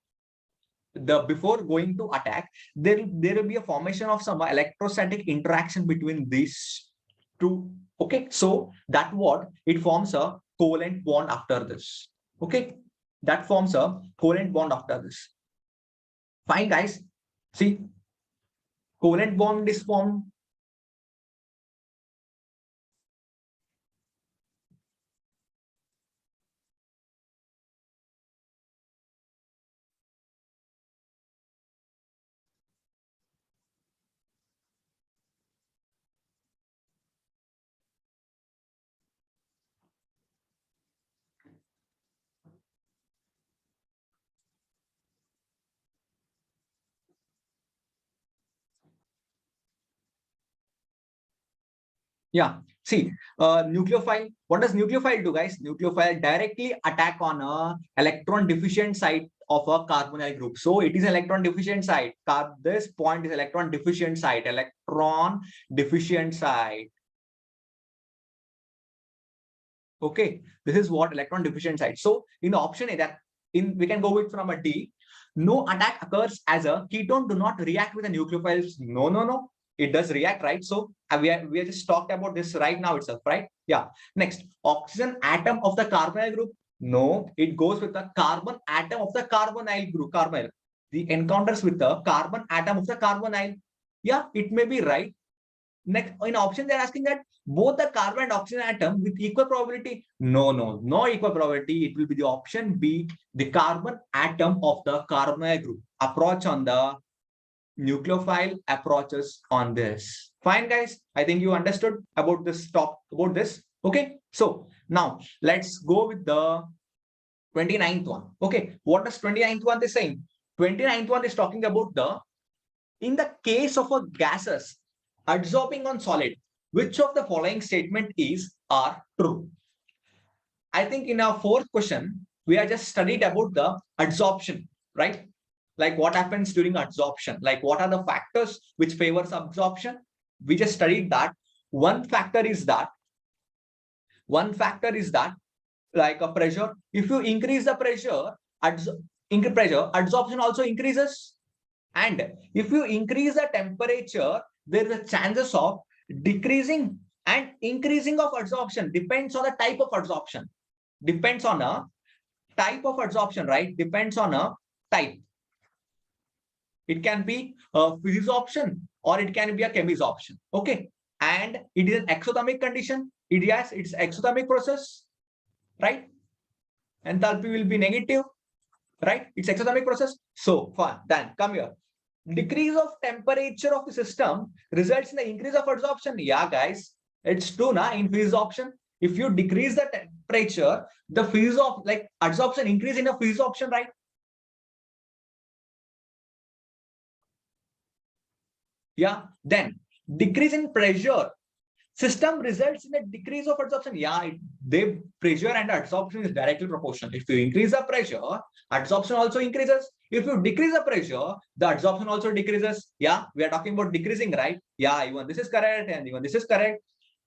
[SPEAKER 1] the before going to attack, there will be a formation of some electrostatic interaction between these two. Okay, so that what it forms a covalent bond after this. Okay, that forms a covalent bond after this. Fine, guys. See, covalent bond is formed. Yeah. See, nucleophile. What does nucleophile do, guys? Nucleophile directly attack on a electron deficient site of a carbonyl group. So it is electron deficient site. This point is electron deficient site. Electron deficient site. Okay, this is what electron deficient site. So in option A, that we can go with from a D. No attack occurs as a ketone do not react with the nucleophiles. No. It does react, right? So we are just talked about this right now itself, right? Yeah. Next, oxygen atom of the carbonyl group. No, it goes with the carbon atom of the carbonyl group. Carbonyl. The encounters with the carbon atom of the carbonyl. Yeah, it may be right. Next, in option, they're asking that both the carbon and oxygen atom with equal probability. No equal probability. It will be the option B, the carbon atom of the carbonyl group. Approach on the nucleophile approaches on this. Fine, guys. I think you understood about this about this. Okay. So now let's go with the 29th one. Okay. What does 29th one is saying? 29th one is talking about in the case of a gases adsorbing on solid, which of the following statement are true? I think in our fourth question, we have just studied about the adsorption, right? Like what happens during adsorption, like what are the factors which favors absorption? We just studied that. One factor is that like a pressure. If you increase the pressure, adsorption also increases. And if you increase the temperature, there is a chances of decreasing and increasing of adsorption. Depends on the type of adsorption. Depends on a type of adsorption, right? Depends on a type. It can be a physisorption or it can be a chemisorption. Okay. And it is an exothermic condition. It's exothermic process, right? Enthalpy will be negative, right? It's exothermic process. So fine, then come here. Decrease of temperature of the system results in the increase of adsorption. Yeah, guys. It's true, na? In physisorption, if you decrease the temperature, the adsorption increase in the physisorption, right? Yeah. Then decrease in pressure, system results in a decrease of adsorption. Yeah, the pressure and adsorption is directly proportional. If you increase the pressure, adsorption also increases. If you decrease the pressure, the adsorption also decreases. Yeah, we are talking about decreasing, right? Yeah, even this is correct and even this is correct.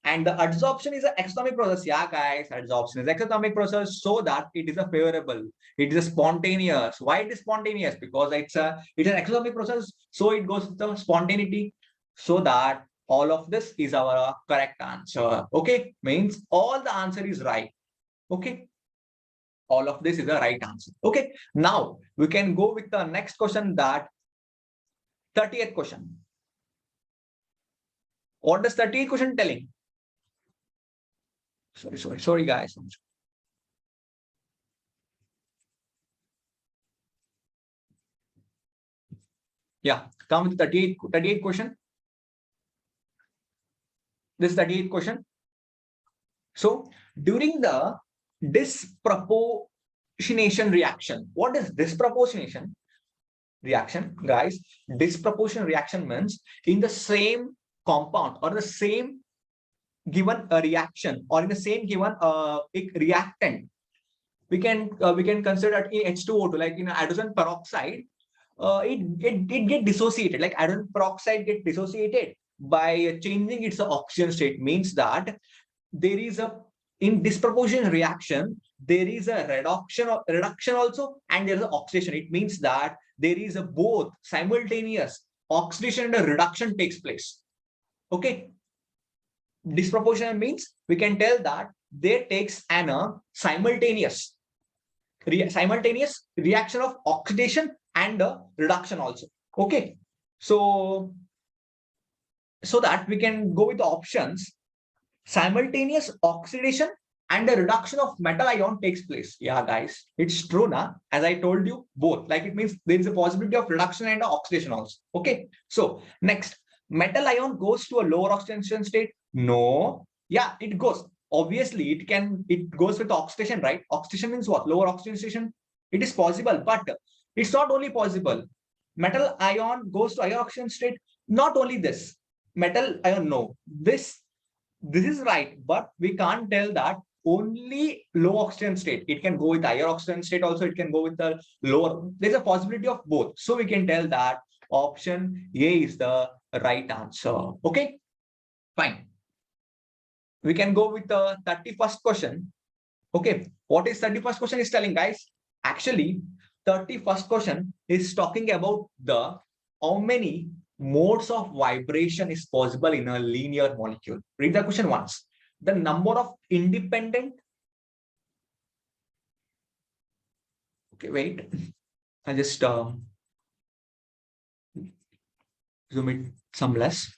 [SPEAKER 1] And the adsorption is an exothermic process. Yeah, guys, adsorption is exothermic process, so that it is a favorable. It is a spontaneous. Why it is spontaneous? Because it's an exothermic process, so it goes with the spontaneity. So that all of this is our correct answer. Okay, means all the answer is right. Okay, all of this is the right answer. Okay, now we can go with the next question, that 30th question. What does 30th question telling? Sorry, guys. Yeah, come with 38 question. This 38th question. So during the disproportionation reaction, what is disproportionation reaction, guys? Disproportionate reaction means in the same compound or the same given a reaction or in the same given reactant, we can consider in H2O2, like in hydrogen peroxide, it get dissociated, like hydrogen peroxide get dissociated by changing its oxygen state. Means that there is a, in disproportionate reaction, there is a reduction also, and there is an oxidation. It means that there is a both simultaneous oxidation and a reduction takes place. Okay, disproportionate means we can tell that there takes an simultaneous reaction of oxidation and reduction also. Okay, so that we can go with the options: simultaneous oxidation and a reduction of metal ion takes place. Yeah, guys, it's true, na? As I told you, both. Like, it means there is a possibility of reduction and oxidation also. Okay, so next, metal ion goes to a lower oxidation state. No, yeah, it goes. Obviously, it goes with oxidation, right? Oxidation means what? Lower oxidation. It is possible, but it's not only possible. Metal ion goes to higher oxidation state. Not only this, metal ion, no. This is right, but we can't tell that only low oxygen state. It can go with higher oxygen state also. It can go with the lower. There's a possibility of both. So we can tell that option A is the right answer. Okay, fine. We can go with the 31st question. Okay, what is 31st question is telling, guys? Actually, 31st question is talking about the how many modes of vibration is possible in a linear molecule. Read the question once. The number of independent. Okay, wait. I just zoom it some less.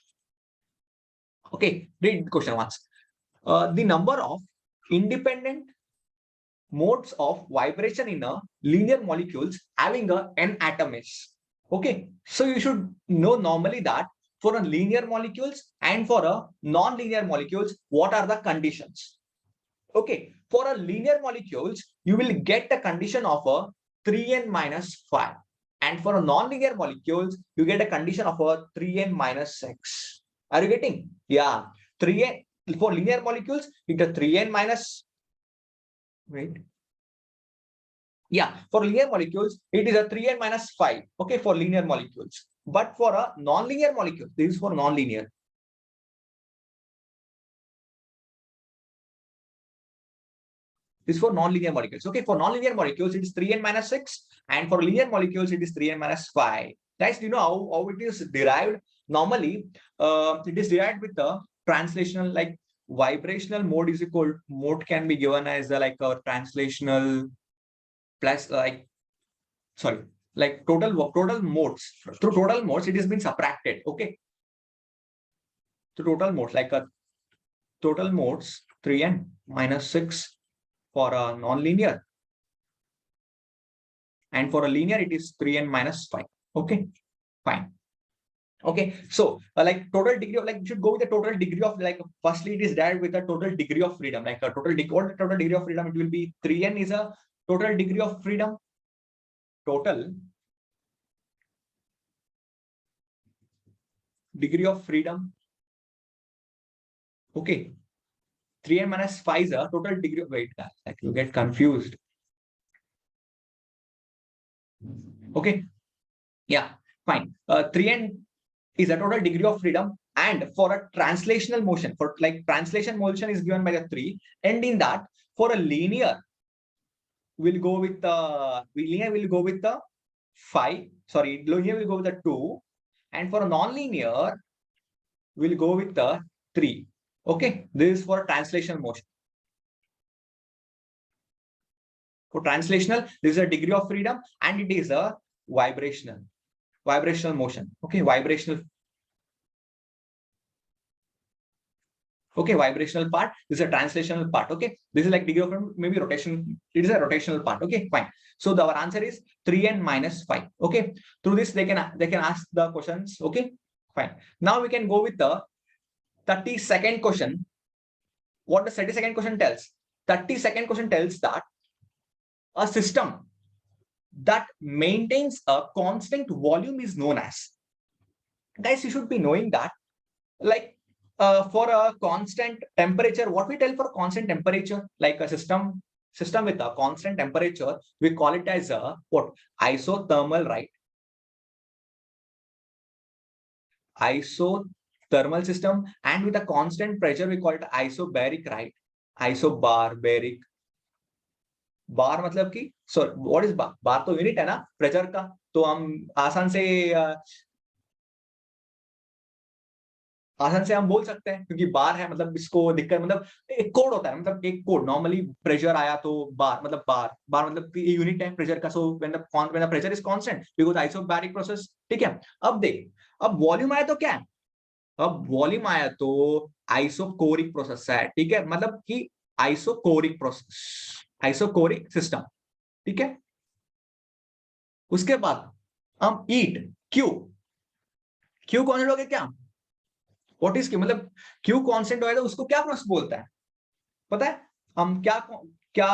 [SPEAKER 1] Okay, read the question once. The number of independent modes of vibration in a linear molecules having a n atom is. Okay, so you should know normally that for a linear molecules and for a non-linear molecules, what are the conditions? Okay, for a linear molecules, you will get a condition of a 3n minus 5. And for a non-linear molecules, you get a condition of a 3n minus 6. Are you getting? Yeah, 3n for linear molecules, it is 3n minus, wait. Yeah, for linear molecules, it is a 3n minus 5. Okay, for linear molecules. But for a non-linear molecule, this is for non-linear. This is for non-linear molecules. Okay, for non-linear molecules, it is 3n minus 6. And for linear molecules, it is 3n minus 5. Guys, do you know how it is derived? Normally, it is derived with the translational, like vibrational mode is equal, mode can be given as like a translational plus like, sorry, like total modes. Through total modes, it has been subtracted. Okay. So total modes, like a total modes 3n minus 6 for a non-linear. And for a linear, it is 3n minus 5. Okay, fine. Okay, so like total degree of, like you should go with the total degree of, like firstly it is derived with the total degree of freedom, like a total degree of freedom, it will be 3n is a total degree of freedom, total degree of freedom. Okay, 3n minus 5 is a total degree of, wait guys, like you get confused. Okay, yeah, fine. 3n is a total degree of freedom, and for a translational motion, for like translation motion is given by the 3, and in that for a linear we'll go with the linear will go with the 5, sorry, linear will go with the 2, and for a non-linear we'll go with the 3. Okay, this is for translational motion. For translational, this is a degree of freedom, and it is a vibrational motion. Okay, vibrational part. This is a translational part. Okay, this is like degree of freedom, maybe rotation. It is a rotational part. Okay, fine. So our answer is 3n minus 5. Okay, through this they can ask the questions. Okay, fine. Now we can go with the 32nd question. What the 32nd question tells? 32nd question tells that a system that maintains a constant volume is known as. Guys, you should be knowing that, like for a constant temperature, what we tell for constant temperature, like a system with a constant temperature, we call it as a what? Isothermal, right? Isothermal system, and with a constant pressure we call it isobaric, right? Isobaric. बार मतलब कि sorry what is बार? बार तो unit है ना pressure का, तो हम आसान से हम बोल सकते हैं, क्योंकि बार है मतलब इसको दिक्कत, मतलब एक कोड होता है, मतलब एक कोड नॉर्मली प्रेशर आया तो बार मतलब बार मतलब कि यूनिट है प्रेशर का, so when the pressure is constant we go the isobaric process. ठीक है, अब देख, अब वॉल्यूम आया तो क्या है? अब वॉल्यूम आया तो आइसोकोरिक प्रोसेस है। ठीक है, मतलब कि आइसोकोरिक प्रोसेस, आइसोकोरिक सिस्टम। ठीक है, उसके बाद हम ईट क्यू कांस्टेंट हो गया क्या? व्हाट इज क्यू, मतलब क्यू कांस्टेंट होगा तो उसको क्या प्रोसेस बोलता है पता है? हम क्या क्या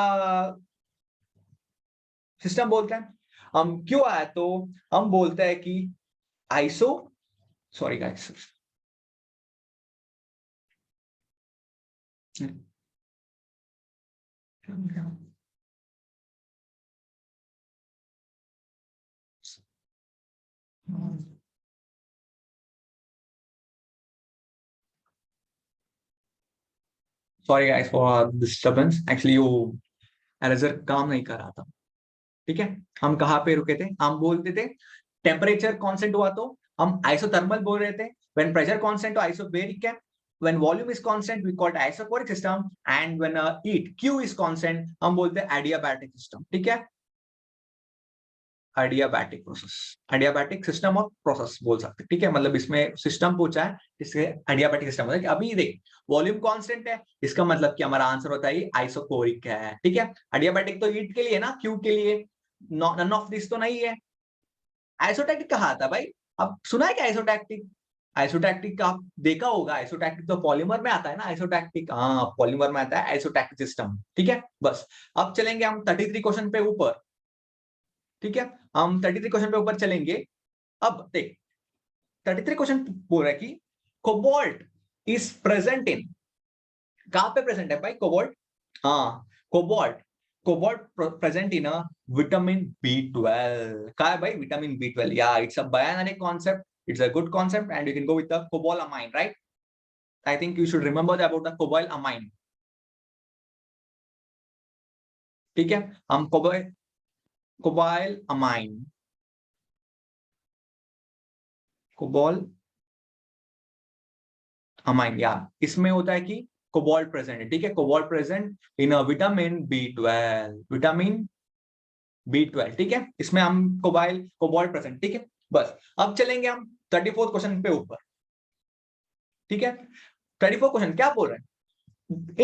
[SPEAKER 1] सिस्टम बोलते हैं? हम क्यू आया तो हम बोलते हैं कि iso, sorry guys, sorry guys for disturbance, actually वो एरेजर काम नहीं कर रहा था। ठीक है, हम कहाँ पे रुके थे? हम बोलते थे टेम्परेचर कांस्टेंट हुआ तो हम आइसोथर्मल बोल रहे थे, व्हेन प्रेशर कांस्टेंट तो आइसोबेरिक है, when volume is constant we called isochoric system, and when heat Q is constant हम बोलते हैं एडियाबैटिक सिस्टम। ठीक है, एडियाबैटिक प्रोसेस, एडियाबैटिक सिस्टम और प्रोसेस बोल सकते हैं। ठीक है, मतलब इसमें सिस्टम पूछा है, इससे एडियाबैटिक सिस्टम होता है कि अभी देख वॉल्यूम कांस्टेंट है, इसका मतलब कि हमारा आंसर होता है आइसोकोरिक है। ठीक है, एडियाबैटिक तो हीट के लिए ना, क्यू के लिए नन ऑफ दिस तो नहीं है। आइसोटैक्टिक कहा था भाई? अब सुना है क्या आइसोटैक्टिक? आइसोटैक्टिक का आप देखा होगा, आइसोटैक्टिक तो पॉलीमर में आता है ना, आइसोटैक्टिक, हाँ पॉलीमर में आता है आइसोटैक्टिक सिस्टम। ठीक है, बस अब चलेंगे हम 33 क्वेश्चन पे ऊपर। ठीक है, हम 33 क्वेश्चन पे ऊपर चलेंगे। अब देख 33 क्वेश्चन बोल रहा है कि कोबाल्ट इज प्रेजेंट इन, कहां पे प्रेजेंट है भाई कोबाल्ट? हाँ, cobalt cobalt present in a vitamin B12। कहा है भाई विटामिन B12? या it's a bioanalytic concept, it's a good concept, and you can go with the cobalamin, right? I think you should remember about the cobalamin. ठीक है, हम cobalamin, cobalamin, या इसमें होता है कि कोबाल्ट प्रेजेंट है। ठीक है, cobalt present in a vitamin B12, vitamin B12। ठीक है, इसमें हम कोबाल्ट प्रेजेंट। ठीक है, बस अब चलेंगे हम 34 क्वेश्चन पे ऊपर। ठीक है, 34 क्वेश्चन क्या बोल रहे हैं?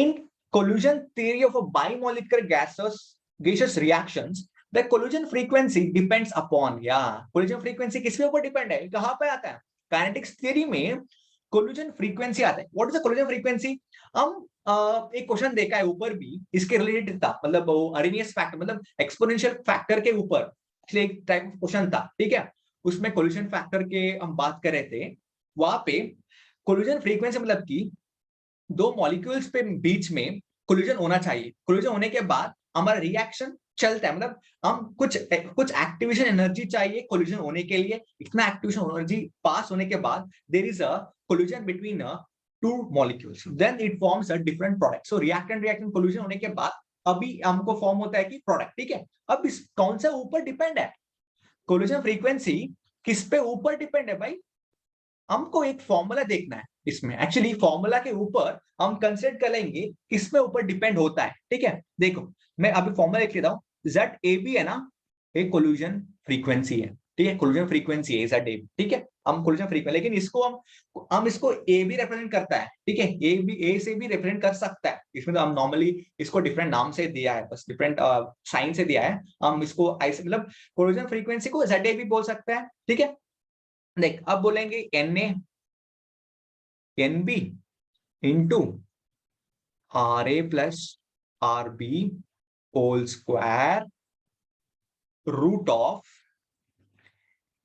[SPEAKER 1] In collision theory of a bimolecular gaseous reactions, the collision frequency depends upon, या collision frequency किसके ऊपर डिपेंड है? कहां पे आता है? काइनेटिक्स थ्योरी में कोलिजन फ्रीक्वेंसी आता है। What is the collision frequency? हम एक क्वेश्चन देखा है ऊपर भी, इसके रिलेटेड था, मतलब वो अरेनियस फैक्टर, मतलब एक्सपोनेंशियल फैक्टर के ऊपर एक्चुअली एक टाइप ऑफ क्वेश्चन था, ठीक है। उसमें कोलिजन फैक्टर के हम बात कर रहे थे। वहां पे कोलिजन फ्रीक्वेंसी मतलब कि दो मॉलिक्यूल्स पे बीच में कोलिजन होना चाहिए। कोलिजन होने के बाद हमारा रिएक्शन चलता है, मतलब हम कुछ एक्टिवेशन एनर्जी चाहिए कोलिजन होने के लिए। इतना एक्टिवेशन एनर्जी पास होने के बाद there is a collision between two molecules, then it forms a different product. So reactant reactant collision होने के बाद अभी हमको फॉर्म होता है कि प्रोडक्ट, ठीक है। अब इस कौन सा ऊपर डिपेंड है कोलिजन फ्रीक्वेंसी, किस पे ऊपर डिपेंड है भाई? हमको एक फॉर्मूला देखना है इसमें। एक्चुअली फॉर्मूला के ऊपर हम कंसिडर कर लेंगे किसमें ऊपर डिपेंड होता है, ठीक है। देखो मैं अभी फॉर्मूला लिख लेता हूं। जेड ए बी है ना, एक कोलिजन फ्रीक्वेंसी है, ठीक है। कोलिजन फ्रीक्वेंसी है जेड ए बी, ठीक है। हम कोलिजन फ्रीक्वेंसी, लेकिन इसको हम इसको ए भी रिप्रेजेंट करता है, ठीक है। ए भी ए से भी रिप्रेजेंट कर सकता है। इसमें तो हम नॉर्मली इसको डिफरेंट नाम से दिया है, बस डिफरेंट साइन से दिया है। हम इसको ऐसे मतलब कोलिजन फ्रीक्वेंसी को जेड ए भी बोल सकते हैं, ठीक है। देख अब बोलेंगे N A N B into R A plus R B whole square root of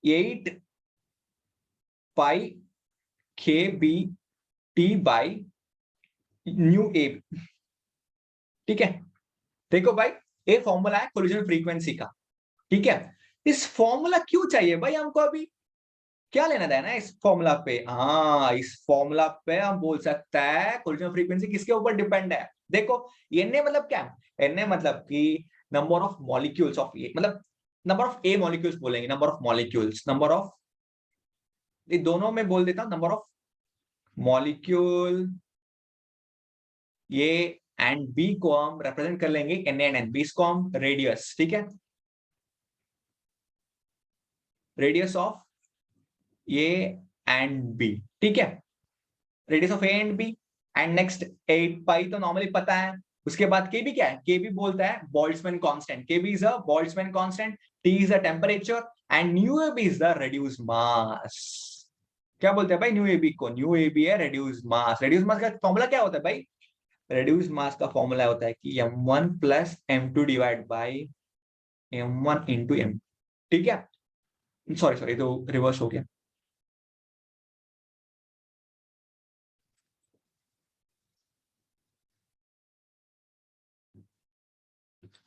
[SPEAKER 1] 8 pi K B T by mu A B, ठीक है। देखो भाई ये फॉर्मूला है कोलिजन फ्रीक्वेंसी का, ठीक है। इस फॉर्मूला क्यों चाहिए भाई हमको? अभी क्या लेना देना है इस फॉर्मूला पे? हाँ, इस फॉर्मूला पे हम बोल सकता है कोलिजन फ्रीक्वेंसी किसके ऊपर डिपेंड है। देखो Na मतलब क्या है? Na मतलब कि number of molecules of A, मतलब नंबर ऑफ ए मॉलिक्यूल्स बोलेंगे, number of molecules, number of, ये दोनों में बोल देता हूं, number of molecule A and B को हम रिप्रेजेंट कर लेंगे Na एंड N, इसको हम रेडियस, ठीक है, radius of A and B, ठीक है, radius of A and B. And next 8 pi तो नॉर्मली पता है। उसके बाद के बी क्या है? के बी बोलता है Boltzmann constant. K B is a Boltzmann constant, T is a temperature and mu A B is the reduce mass. क्या बोलते हैं भाई न्यू ए बी को? न्यू ए बी है रेड्यूस मास। रेड्यूस मास का formula क्या होता है भाई? रेड्यूस मास का फॉर्मूला होता है कि m1 plus m2 divide by m1 into m, ठीक है। सॉरी सॉरी तो रिवर्स हो गया।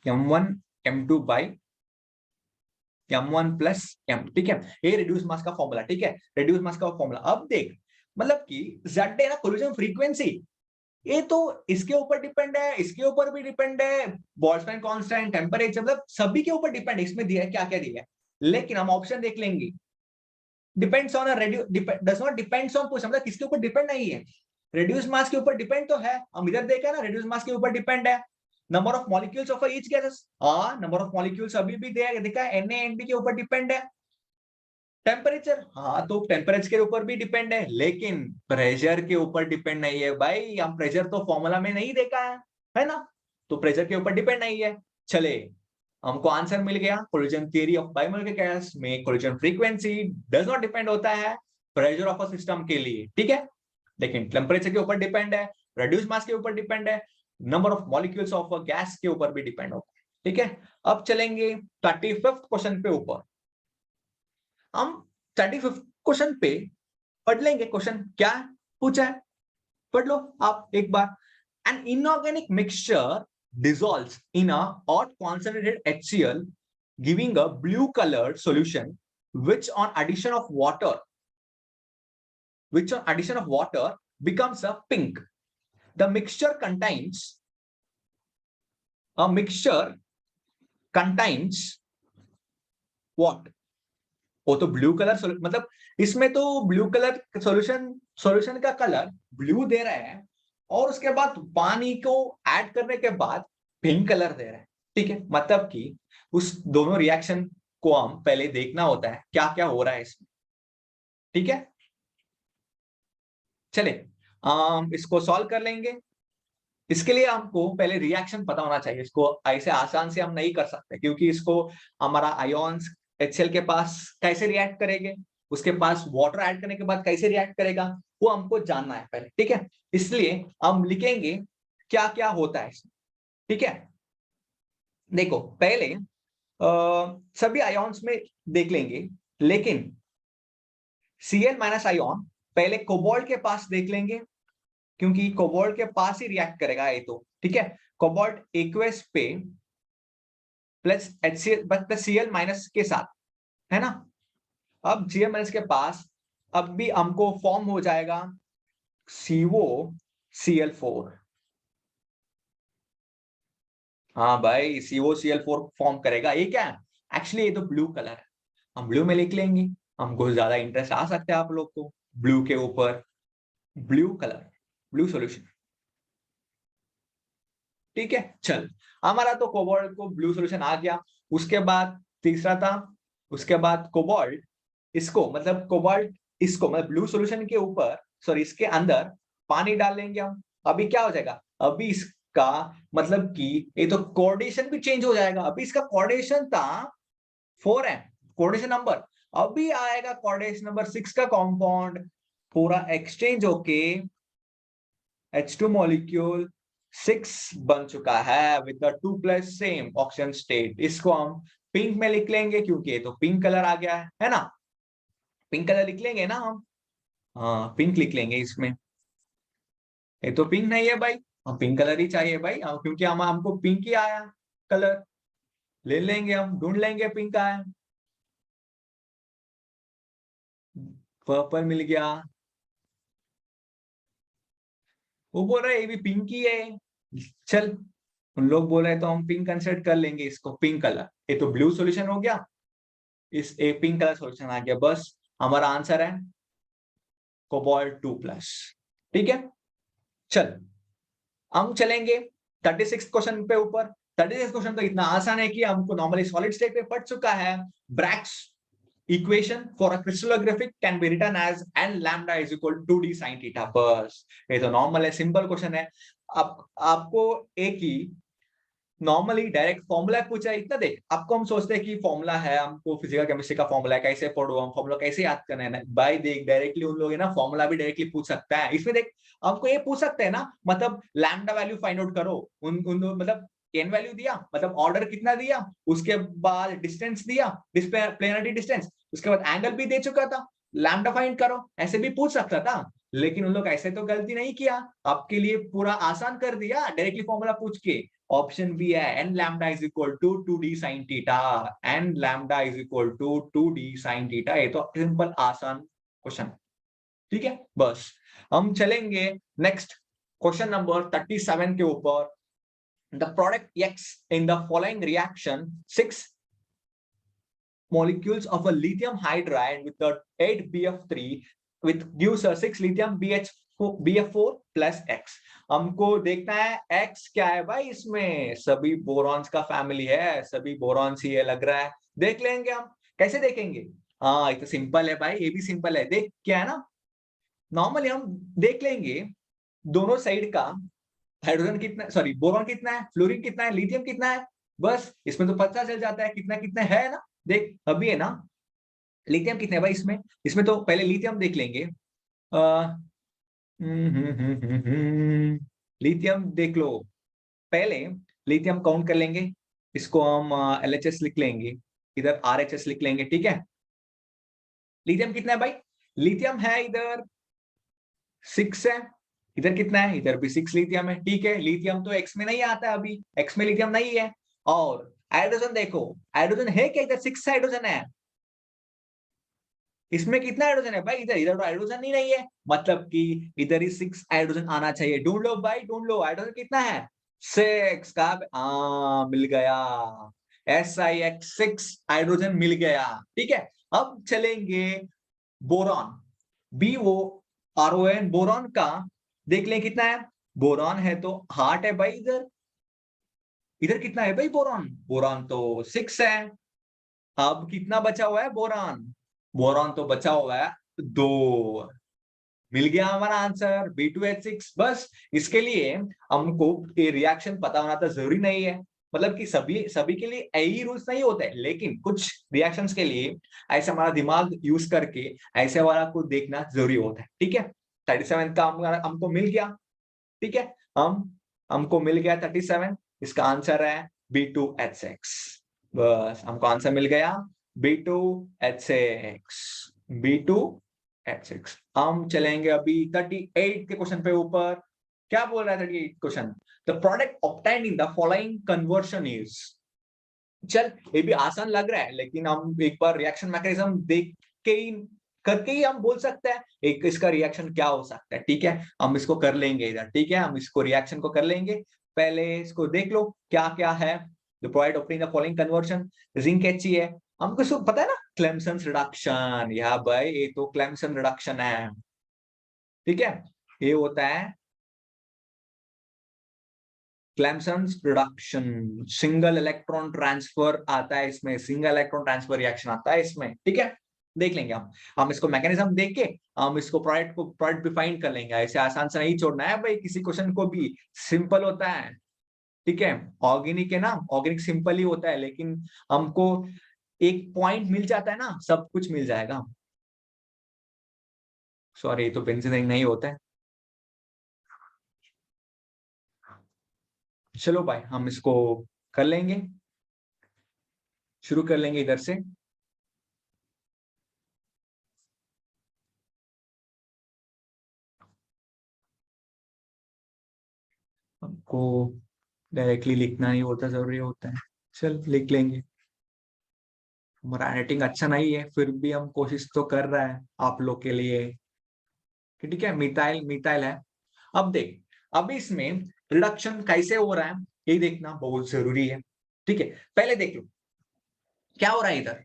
[SPEAKER 1] m1 m2 by m1 plus m, ठीक है। ये रिड्यूस मास का फॉर्मूला, ठीक है, रिड्यूस मास का फॉर्मूला। अब देख मतलब कि जेड है ना कोलिजन फ्रीक्वेंसी, ये तो इसके ऊपर डिपेंड है, इसके ऊपर भी डिपेंड है, बोल्ट्जमैन कांस्टेंट, टेम्परेचर, मतलब सभी के ऊपर डिपेंड है। इसमें दिया है क्या क्या दिया है, लेकिन हम ऑप्शन देख लेंगे depends on does not depends on कुछ, मतलब किसके ऊपर डिपेंड नहीं है। रिड्यूस मास के ऊपर डिपेंड तो है, हम इधर देखा ना, रिड्यूस मास के ऊपर डिपेंड है। Number of molecules of each gases, हां नंबर ऑफ मॉलिक्यूल्स अभी भी देखा है, Na NB के ऊपर डिपेंड है। टेम्परेचर, हाँ तो टेम्परेचर के ऊपर भी डिपेंड है, लेकिन प्रेशर के ऊपर डिपेंड नहीं है भाई। हम प्रेशर तो फॉर्मूला में नहीं देखा है ना, तो प्रेशर के ऊपर डिपेंड नहीं है। चले हमको आंसर मिल गया। Collision theory of biomolecular gas में collision frequency does not depend होता है प्रेशर ऑफ अ सिस्टम के लिए, ठीक है, लेकिन टेम्परेचर के ऊपर डिपेंड है, रेड्यूस मास के ऊपर डिपेंड है, number of molecules of gas के ऊपर भी डिपेंड होता है, ठीक है। अब चलेंगे 35th क्वेश्चन पे ऊपर। हम 35th क्वेश्चन पे पढ़ लेंगे। क्वेश्चन क्या पूछा है, पढ़ लो आप एक बार। An inorganic mixture dissolves in a hot concentrated HCl giving a blue colored solution which on addition of water becomes a pink. The mixture contains what? वो तो ब्लू कलर, मतलब इसमें तो ब्लू कलर सॉल्यूशन का colour blue दे रहा है, और उसके बाद पानी को ऐड करने के बाद पिंक कलर दे रहा है, ठीक है। मतलब कि उस दोनों रिएक्शन को हम पहले देखना होता है क्या क्या हो रहा है इसमें, ठीक है। चले इसको सॉल्व कर लेंगे। इसके लिए हमको पहले रिएक्शन पता होना चाहिए। इसको ऐसे आसान से हम नहीं कर सकते, क्योंकि इसको हमारा आयोन्स HCl के पास कैसे रिएक्ट करेंगे उसके पास वाटर ऐड करने के बाद कैसे रिएक्ट करेगा वो हमको जानना है पहले, ठीक है। इसलिए हम लिखेंगे क्या क्या होता है इसमें, ठीक है। देखो पहले सभी आयोन्स में देख लेंगे, लेकिन Cl माइनस आयोन पहले कोबाल्ट के पास देख लेंगे, क्योंकि कोबाल्ट के पास ही रिएक्ट करेगा ये तो, ठीक है। कोबाल्ट एक्वस पे plus HCl plus Cl minus के साथ, है ना। अब Cl माइनस के पास अब भी हमको फॉर्म हो जाएगा COCl4। हाँ भाई, COCl4 फॉर्म करेगा। ये क्या है? एक्चुअली ये तो ब्लू कलर है, हम ब्लू में लिख लेंगे। हमको ज्यादा इंटरेस्ट आ सकता है आप लोग को ब्लू के ऊपर, ब्लू कलर, ब्लू सॉल्यूशन, ठीक है। चल, हमारा तो कोबाल्ट को ब्लू सॉल्यूशन आ गया। उसके बाद तीसरा था, उसके बाद कोबाल्ट इसको मतलब कोबाल्ट इसको मतलब ब्लू सॉल्यूशन के ऊपर, सॉरी इसके अंदर पानी डाल लेंगे हम। अभी क्या हो जाएगा, अभी इसका मतलब कि ये तो कोऑर्डिनेशन भी चेंज हो जाएगा। अभी इसका कोऑर्डिनेशन था 4 है कोऑर्डिनेशन नंबर, अभी आएगा कोऑर्डिनेशन नंबर 6 का कंपाउंड, पूरा एक्सचेंज होके H2 मॉलिक्यूल 6 बन चुका है with the 2+ same oxygen state. इसको हम पिंक में लिख लेंगे क्योंकि ये तो पिंक कलर आ गया है ना। पिंक कलर लिख लेंगे ना हम, हाँ पिंक लिख लेंगे इसमें। ये तो पिंक नहीं है भाई, हम पिंक कलर ही चाहिए भाई, क्योंकि हमको पिंक ही आया कलर, ले लेंगे हम, ढूंढ लेंगे पिंक आया। पर्पल मिल गया, वो बोल रहे ये भी पिंक ही है। चल, उन लोग बोल रहे तो हम पिंक कंसिडर कर लेंगे इसको, पिंक कलर। ये तो ब्लू सॉल्यूशन हो गया, इस ए पिंक कलर सॉल्यूशन आ गया। बस हमारा आंसर है कोबाल्ट 2+, ठीक है। चल, हम चलेंगे 36 क्वेश्चन पे ऊपर। 36 क्वेश्चन तो इतना आसान है कि हमको नॉर्मली सॉलिड स्टेट में पढ़ चुका है। Bragg's equation for a crystallographic can be written as n lambda is equal to 2d sin theta। बस ये तो नॉर्मल है, सिंपल क्वेश्चन है। अब आपको एक ही नॉर्मली डायरेक्ट फॉर्मूला पूछा है इतना, देख आपको हम सोचते हैं कि फॉर्मूला है, हमको फिजिकल केमिस्ट्री का फॉर्मूला है, कैसे पढ़ो हम, फॉर्मूला कैसे याद करना है भाई। देख डायरेक्टली उन लोग है ना, फॉर्मूला भी डायरेक्टली पूछ सकता है। इसमें देख हमको ये पूछ सकते हैं ना, मतलब लैम्डा वैल्यू फाइंड आउट करो, उन मतलब n वैल्यू दिया, मतलब ऑर्डर कितना दिया, उसके बाद डिस्टेंस दिया, प्लेनरिटी डिस्टेंस, उसके बाद एंगल भी दे चुका था, लैम्डा फाइंड करो, ऐसे भी पूछ सकता था। लेकिन उन लोग ऐसे तो गलती नहीं किया, आपके लिए पूरा आसान कर दिया डायरेक्टली फॉर्मूला पूछ के। ऑप्शन बी है n lambda is equal to 2d sin theta, n lambda is equal to 2d sin theta। ये तो सिंपल आसान क्वेश्चन, ठीक है। बस हम चलेंगे नेक्स्ट क्वेश्चन नंबर 37 के ऊपर। The product X in the following reaction 6 molecules of a lithium hydride with the 8BF3 with gives a 6 lithium BF4 plus X। हमको देखना है X क्या है भाई, इसमें सभी बोरॉन्स का फैमिली है, सभी बोरॉन्स ही है लग रहा है। देख लेंगे हम, कैसे देखेंगे, हाँ ये तो सिंपल है भाई, ये भी सिंपल है। देख क्या है ना, नॉर्मली हम देख लेंगे दोनों साइड का हाइड्रोजन कितना, सॉरी बोरॉन कितना है, फ्लोरीन कितना है, लिथियम कितना है, बस इसमें तो पता चल जाता है कितना कितना है ना। देख अभी है ना, लिथियम कितने भाई इसमें, इसमें तो पहले लिथियम देख लेंगे। लिथियम देख लो पहले, लिथियम काउंट कर लेंगे, इसको हम LHS लिख लेंगे, इधर RHS लिख लेंगे, ठीक है। लिथियम कितना है भाई, लिथियम है इधर 6 है, इधर कितना है, इधर भी 6 लिथियम है, ठीक है। लिथियम तो एक्स में नहीं आता है, अभी एक्स में लिथियम नहीं है। और हाइड्रोजन देखो, हाइड्रोजन है क्या, इधर 6 हाइड्रोजन है, इसमें कितना हाइड्रोजन है भाई, इधर इधर तो हाइड्रोजन ही नहीं है, मतलब कि इधर ही 6 हाइड्रोजन आना चाहिए। ढूंढ लो भाई ढूंढ लो, हाइड्रोजन कितना है 6 का, मिल गया, SiX6 हाइड्रोजन मिल गया, ठीक है। अब चलेंगे बोरॉन, BORON, बोरॉन का देख लें कितना है। बोरॉन है तो हार्ट है भाई, इधर इधर कितना है भाई बोरॉन, बोरॉन तो 6 है। अब कितना बचा हुआ है बोरॉन, बोरॉन तो बचा हुआ है 2, मिल गया हमारा आंसर B2H6। बस इसके लिए हमको ये रिएक्शन पता होना तो जरूरी नहीं है, मतलब कि सभी सभी के लिए यही रूल्स नहीं होते, लेकिन कुछ रिएक्शंस के लिए ऐसे हमारा दिमाग यूज करके ऐसे वाला को देखना जरूरी होता है। ठीक है, 37 का हमको मिल गया। ठीक है, हमको मिल गया 37। इसका आंसर है B2H6। बस हमको आंसर मिल गया B2H6। B2H6। हम चलेंगे अभी 38 के क्वेश्चन पे ऊपर। क्या बोल रहा है 38 question? The product obtained in the following conversion is. चल ये भी आसान लग रहा है, लेकिन हम एक बार रिएक्शन मैकेनिज्म देख के ही करके ही हम बोल सकते हैं एक इसका रिएक्शन क्या हो सकता है। ठीक है, हम इसको कर लेंगे इधर। ठीक है, हम इसको रिएक्शन को कर लेंगे। पहले इसको देख लो क्या क्या है। The product of the following conversion, zinc He है, हमको इसको पता है ना, क्लेमसन रिडक्शन। या भाई ये तो क्लेमसन रिडक्शन है। ठीक है, ये होता है Clemson reduction. Single electron transfer आता है इसमें, सिंगल इलेक्ट्रॉन ट्रांसफर रिएक्शन आता है इसमें। ठीक है, देख लेंगे हम इसको मैकेनिज्म देख के हम इसको प्रोडक्ट डिफाइन कर लेंगे। ऐसे आसान से नहीं छोड़ना है भाई, किसी क्वेश्चन को भी सिंपल होता है। ठीक है, ऑर्गेनिक है ना, ऑर्गेनिक सिंपल ही होता है, लेकिन हमको एक पॉइंट मिल जाता है ना, सब कुछ मिल जाएगा। सॉरी, तो बेंजीन नहीं होता है। चलो भाई हम इसको कर लेंगे, शुरू कर लेंगे इधर से। हमको डायरेक्टली लिखना ही होता, जरूरी होता है। चल लिख लेंगे। हमारा राइटिंग अच्छा नहीं है, फिर भी हम कोशिश तो कर रहे हैं आप लोग के लिए। ठीक है, मिथाइल मिथाइल है। अब देख, अब इसमें रिडक्शन कैसे हो रहा है ये देखना बहुत जरूरी है। ठीक है, पहले देख लो क्या हो रहा है इधर।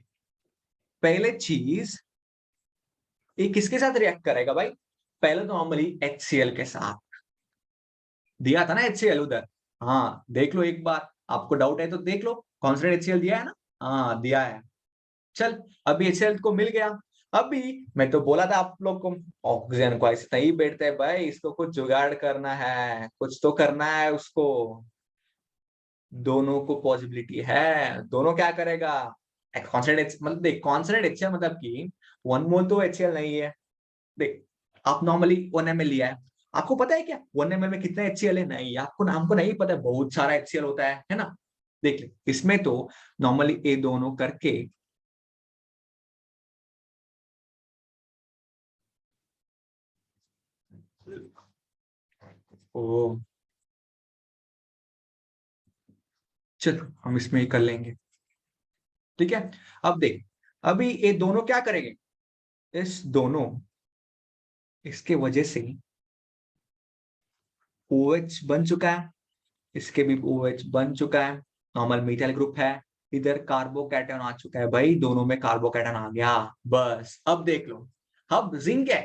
[SPEAKER 1] पहले चीज, ये किसके साथ रिएक्ट करेगा भाई? पहले तो नॉर्मली HCl के साथ दिया था ना, HCl उधर। हाँ देख लो एक बार, आपको डाउट है तो देख लो, कॉन्स्टेंट HCl दिया है ना। हाँ दिया है। चल अभी HCl को मिल गया। अभी मैं तो बोला था आप लोग को, ऑक्सीजन को ऐसे नहीं बैठते है भाई, इसको कुछ जुगाड़ करना है, कुछ तो करना है उसको। दोनों को पॉसिबिलिटी है, दोनों क्या करेगा? कॉन्स्टेंट मतलब देख, कॉन्स्टेंट HCl मतलब कि 1 मोल तो HCl नहीं है। देख, आप नॉर्मली 1 ml लिया है, आपको पता है क्या 1 ml में कितना HCl है? नहीं, आपको हमको नहीं पता, बहुत सारा HCl होता है ना। देख ले इसमें तो नॉर्मली ये दोनों करके ओ, चलो हम इसमें ही कर लेंगे। ठीक है, अब देख, अभी ये दोनों क्या करेंगे? इस दोनों, इसके वजह से OH बन चुका है, इसके भी OH बन चुका है, नॉर्मल मिथाइल ग्रुप है। इधर कार्बोकैटन आ चुका है भाई, दोनों में कार्बोकैटन आ गया। बस अब देख लो, अब जिंक है,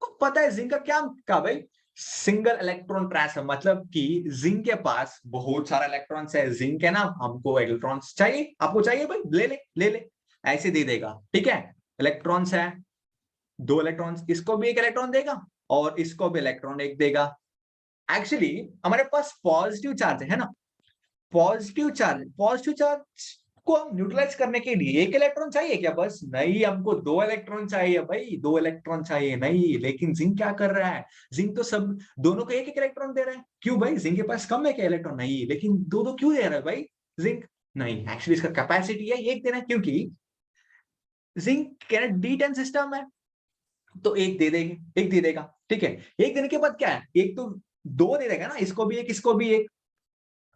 [SPEAKER 1] को पता है जिंक का क्या भाई? सिंगल इलेक्ट्रॉन ट्रांसफर, मतलब कि जिंक के पास बहुत सारा इलेक्ट्रॉन्स है। जिंक है ना, हमको इलेक्ट्रॉन्स चाहिए, आपको चाहिए भाई, ले ले ले ले, ऐसे दे देगा। ठीक है, इलेक्ट्रॉन्स है, 2 इलेक्ट्रॉन्स, इसको भी एक इलेक्ट्रॉन देगा और इसको भी इलेक्ट्रॉन एक देगा। एक्चुअली हमारे पास पॉजिटिव चार्ज है ना, पॉजिटिव चार्ज को हम न्यूट्रलाइज करने के लिए एक इलेक्ट्रॉन चाहिए क्या? बस नहीं, हमको 2 इलेक्ट्रॉन चाहिए भाई, 2 इलेक्ट्रॉन चाहिए। नहीं, लेकिन जिंक क्या कर रहा है? जिंक तो सब दोनों को एक एक इलेक्ट्रॉन दे रहा है। क्यों भाई? जिंक के पास कम है क्या इलेक्ट्रॉन? नहीं, लेकिन दो दो क्यों दे रहा है भाई जिंक? नहीं, एक्चुअली इसका कैपेसिटी है एक देना, क्योंकि जिंक D10 सिस्टम है, तो एक दे देंगे, एक दे देगा। ठीक है, एक देने के बाद क्या है, एक तो दो दे देगा ना, इसको भी एक, इसको भी एक,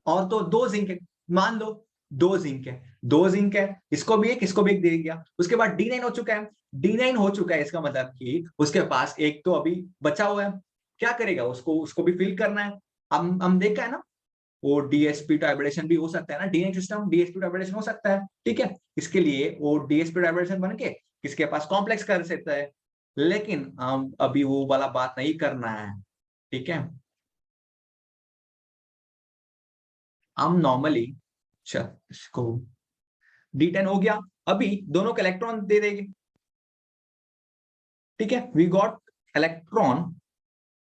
[SPEAKER 1] और तो 2 जिंक है, मान लो 2 जिंक है, 2 जिंक है, इसको भी एक, इसको भी एक दे दिया। उसके बाद D9 हो चुका है, D9 हो चुका है, इसका मतलब कि उसके पास एक तो अभी बचा हुआ है। क्या करेगा? उसको उसको भी फिल करना है। हम देखा है ना, वो DsP हाइब्रिडेशन भी हो सकता है ना, D9 सिस्टम DsP हाइब्रिडेशन हो सकता है। ठीक है, इसके लिए वो DsP हाइब्रिडेशन बन के किसके पास कॉम्प्लेक्स कर सकता है, लेकिन हम अभी वो वाला बात नहीं करना है। ठीक है, हम नॉर्मली, चल इसको D10 हो गया, अभी दोनों को इलेक्ट्रॉन दे देंगे। ठीक है, we got electron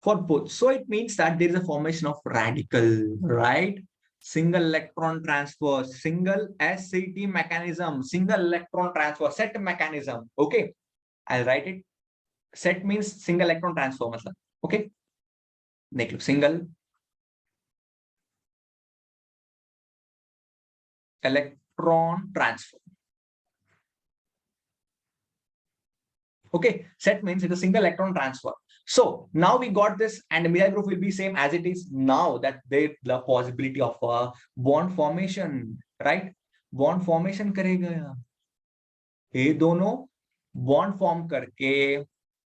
[SPEAKER 1] for both, so it means that there is a formation of radical, right? single electron transfer, single SCT mechanism, single electron transfer, set mechanism. Okay, I'll write it. Set means single electron transfer मतलब. Okay, देख लो single electron transfer. Okay, set means it's a single electron transfer. So now we got this, and the methyl group will be same as it is now, that there the possibility of a bond formation, right? Bond formation करेगा ये दोनों bond form करके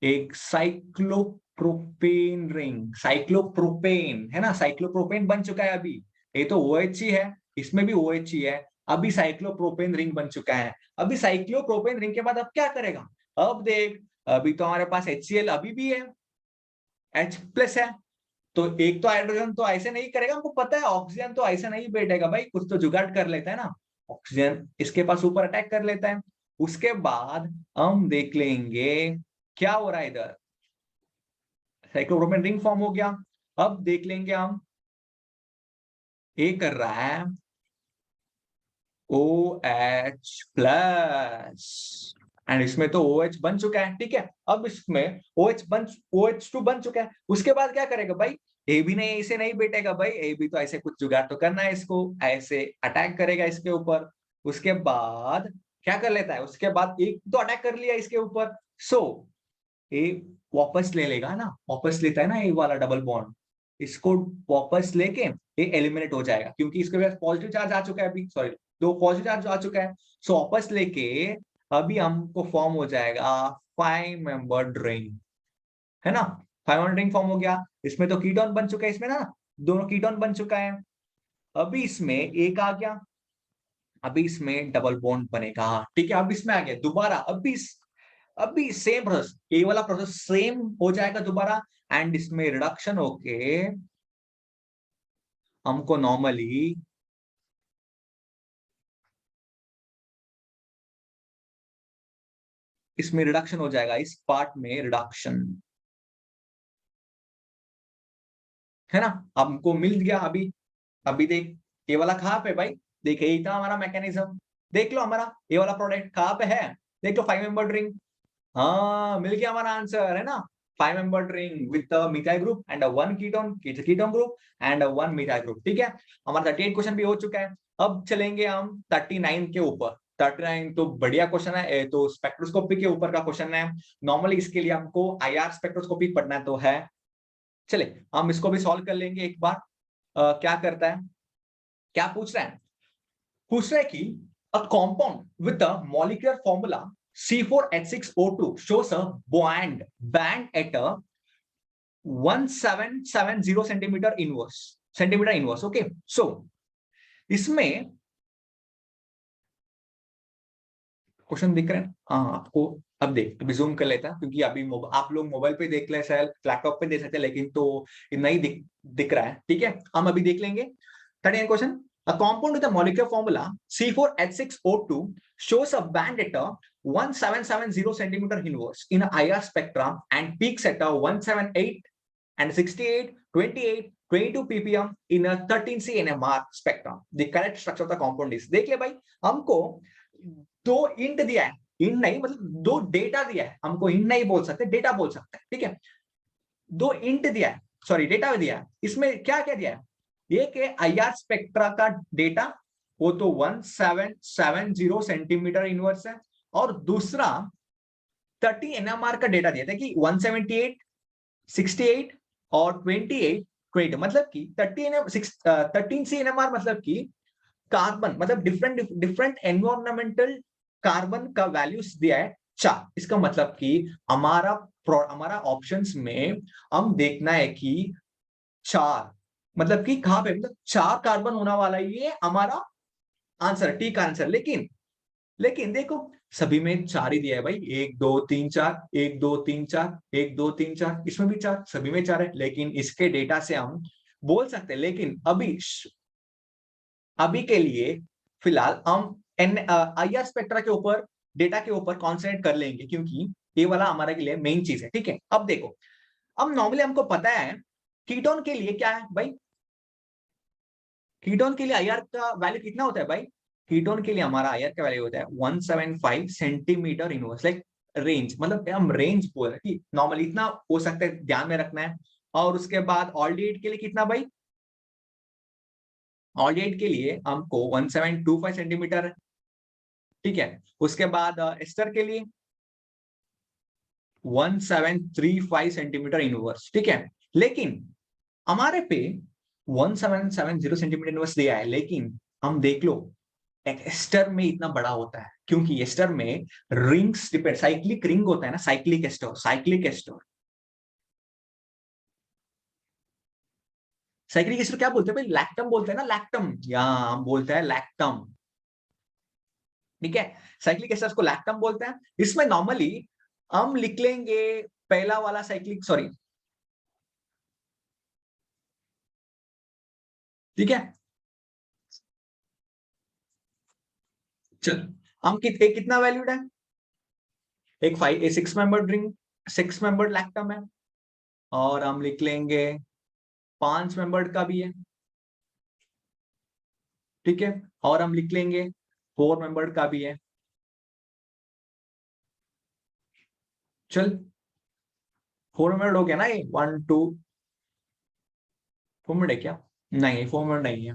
[SPEAKER 1] एक cyclopropane ring, cyclopropane है ना, cyclopropane बन चुका है अभी, ये तो OH ही है, इसमें भी OH ही है, अभी साइक्लोप्रोपेन रिंग बन चुका है। अभी साइक्लोप्रोपेन रिंग के बाद अब क्या करेगा, अब देख, अभी तो हमारे पास HCl अभी भी है, H+ है, तो एक तो हाइड्रोजन तो ऐसे नहीं करेगा, हमको पता है ऑक्सीजन तो ऐसे नहीं बैठेगा भाई, कुछ तो जुगाड़ कर लेता है ना, ऑक्सीजन इसके पास ऊपर अटैक कर लेता है। उसके बाद हम देख लेंगे क्या हो रहा है इधर, साइक्लोप्रोपेन रिंग फॉर्म हो गया। अब देख लेंगे हम ए कर रहा है OH+ एंड इसमें तो OH बन चुका है, ठीक है। अब इसमें OH2 बन चुका है, उसके बाद क्या करेगा भाई, ए भी नहीं ऐसे नहीं बैठेगा भाई, ए भी तो ऐसे कुछ जुगाड़ तो करना है, इसको ऐसे अटैक करेगा इसके ऊपर। उसके बाद क्या कर लेता है, उसके बाद एक तो अटैक कर लिया इसके ऊपर, सो ए वापस ले लेगा ना, वापस लेता है ना ए वाला डबल बॉन्ड, इसको वापस लेके ये एलिमिनेट हो जाएगा, क्योंकि इसके पास पॉजिटिव चार्ज आ चुका है अभी, सॉरी दो पॉजिटिव चार्ज आ चुका है, सो वापस लेके अभी हमको फॉर्म हो जाएगा 5 मेंबर्ड रिंग, है ना। 5 मेंबर्ड रिंग फॉर्म हो गया, इसमें तो कीटोन बन चुका है, इसमें ना दोनों कीटोन बन चुका है। अभी इसमें एक आ गया, अभी इसमें डबल बॉन्ड बनेगा, ठीक है। अब इसमें आ गया दोबारा, अभी सेम प्रोसेस, ए वाला प्रोसेस सेम हो जाएगा दोबारा, एंड इसमें रिडक्शन होके हमको नॉर्मली इसमें रिडक्शन हो जाएगा, इस पार्ट में रिडक्शन, है ना। हमको मिल गया अभी, अभी देख ये वाला कहाँ पे भाई, देख यही था हमारा मैकेनिज्म, देख लो हमारा ये वाला प्रोडक्ट कहाँ पे है, देख लो 5 मेंबर्ड रिंग, हाँ मिल गया हमारा आंसर, है ना। 5 membered ring with methyl group and 1 ketone group and 1 methyl group, ठीक है। हमारा 38 क्वेश्चन भी हो चुका है। अब चलेंगे हम 39 के ऊपर। 39 तो बढ़िया क्वेश्चन है, तो स्पेक्ट्रोस्कोपी के ऊपर का क्वेश्चन है। नॉर्मली इसके लिए हमको IR स्पेक्ट्रोस्कोपी पढ़ना तो है, चले हम इसको भी सॉल्व कर लेंगे एक बार। क्या करता है, क्या पूछ रहा है, पूछ रहा है कि a compound with the molecular formula C4H6O2 shows a band at a 1770 centimeter inverse, okay। So इसमें क्वेश्चन दिख रहे हैं, हाँ आपको, अब देख अभी जूम कर लेता है, क्योंकि अभी आप लोग मोबाइल पे देख ले, शायद लैपटॉप पे देख सकते हैं, लेकिन तो इतना ही दिख रहा है, ठीक है। हम अभी देख लेंगे 39 question. A compound with a molecular formula C4H6O2 shows a band at a 1770 centimeter inverse in a IR spectrum and peaks at a 178 and 68, 28, 22 ppm in a 13C NMR spectrum. The correct structure of the compound is, देख ले भाई, हमको दो int दिया है, int नहीं मतलब दो डेटा दिया है, हमको इंट नहीं बोल सकते, डेटा बोल सकते हैं, ठीक है। दो इंट दिया है, सॉरी डेटा दिया है, इसमें क्या क्या दिया है, एक है IR स्पेक्ट्रा का डेटा, वो तो 1770 सेंटीमीटर इनवर्स है, और दूसरा 30 NMR का डेटा दिया था कि 178, 68 और 28, 20, मतलब कि 13C NMR मतलब कि कार्बन, मतलब डिफरेंट एनवायरमेंटल कार्बन का वैल्यूज दिया है 4। इसका मतलब कि हमारा ऑप्शंस में हम देखना है कि 4, मतलब कि कहां पे, मतलब 4 कार्बन होना वाला, ये हमारा आंसर, ठीक आंसर। लेकिन देखो सभी में 4 ही दिया है भाई, 1 2 3 4, 1 2 3 4, 1 2 3 4, इसमें भी 4, सभी में 4 है, लेकिन इसके डेटा से हम बोल सकते हैं। लेकिन अभी के लिए फिलहाल हम IR स्पेक्ट्रा के ऊपर, डेटा के ऊपर कॉन्सेंट्रेट कर लेंगे, क्योंकि ये वाला हमारे लिए मेन चीज है, ठीक है। अब देखो, अब नॉर्मली हमको पता है कीटोन के लिए क्या है भाई, कीटोन के लिए आईआर का वैल्यू कितना होता है भाई? कीटोन के लिए हमारा आईआर का वैल्यू होता है 175 सेंटीमीटर इनवर्स, लाइक रेंज, मतलब हम रेंज बोल रहे हैं कि नॉर्मली इतना हो सकता है, ध्यान में रखना है। और उसके बाद ऑल्डिहाइड के लिए कितना भाई? ऑल्डिहाइड के लिए हमको 1725 सेंटीमीटर, ठीक है। उसके बाद एस्टर के लिए 1735 सेंटीमीटर इनवर्स, ठीक है। लेकिन हमारे पे 1770 सेंटीमीटर इनवर्स दिया है, लेकिन हम देख लो एक एस्टर में इतना बड़ा होता है, क्योंकि एस्टर में रिंग्स डिपेंड, साइक्लिक रिंग होता है ना, cyclic ester, cyclic ester. Cyclic ester क्या बोलते हैं भाई? लैक्टम बोलते हैं ना, लैक्टम, या हम बोलते हैं लैक्टम, ठीक है। साइक्लिक एस्टर्स को लैक्टम बोलते हैं। इसमें नॉर्मली हम लिख लेंगे पहला वाला साइक्लिक, सॉरी, ठीक है। चल, हम कितना वैल्यूड है? एक 6 मेंबर्ड रिंग, 6 मेंबर्ड लैक्टम है। और हम लिख लेंगे 5 मेंबर्ड का भी है, ठीक है। और हम लिख लेंगे 4 मेंबर्ड का भी है। चल, 4 मेंबर्ड हो गया ना ये, 1 2, 4 मेंबर्ड है क्या? नहीं, 4 मेंबर्ड नहीं है,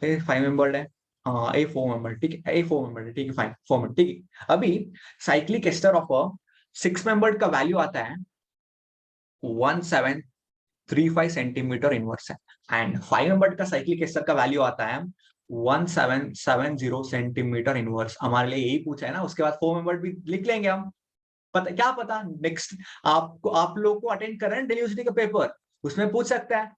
[SPEAKER 1] ये 5 मेंबर्ड है। हाँ, ए 4 मेंबर्ड, ठीक है, ए 4 मेंबर्ड है, ठीक है, फाइन, 4 मेंबर्ड, ठीक है। अभी साइक्लिक एस्टर ऑफ 6 मेंबर्ड का वैल्यू आता है 1735 सेंटीमीटर इनवर्स है। एंड 5 मेंबर्ड का साइक्लिक एस्टर का वैल्यू आता है 1770 सेंटीमीटर इनवर्स। हमारे लिए यही पूछा है ना, उसके बाद 4 मेंबर्ड भी लिख लेंगे हम। पता क्या पता नेक्स्ट आपको, आप लोग को अटेंड कर रहे हैं दिल्ली यूनिवर्सिटी का पेपर, उसमें पूछ सकता है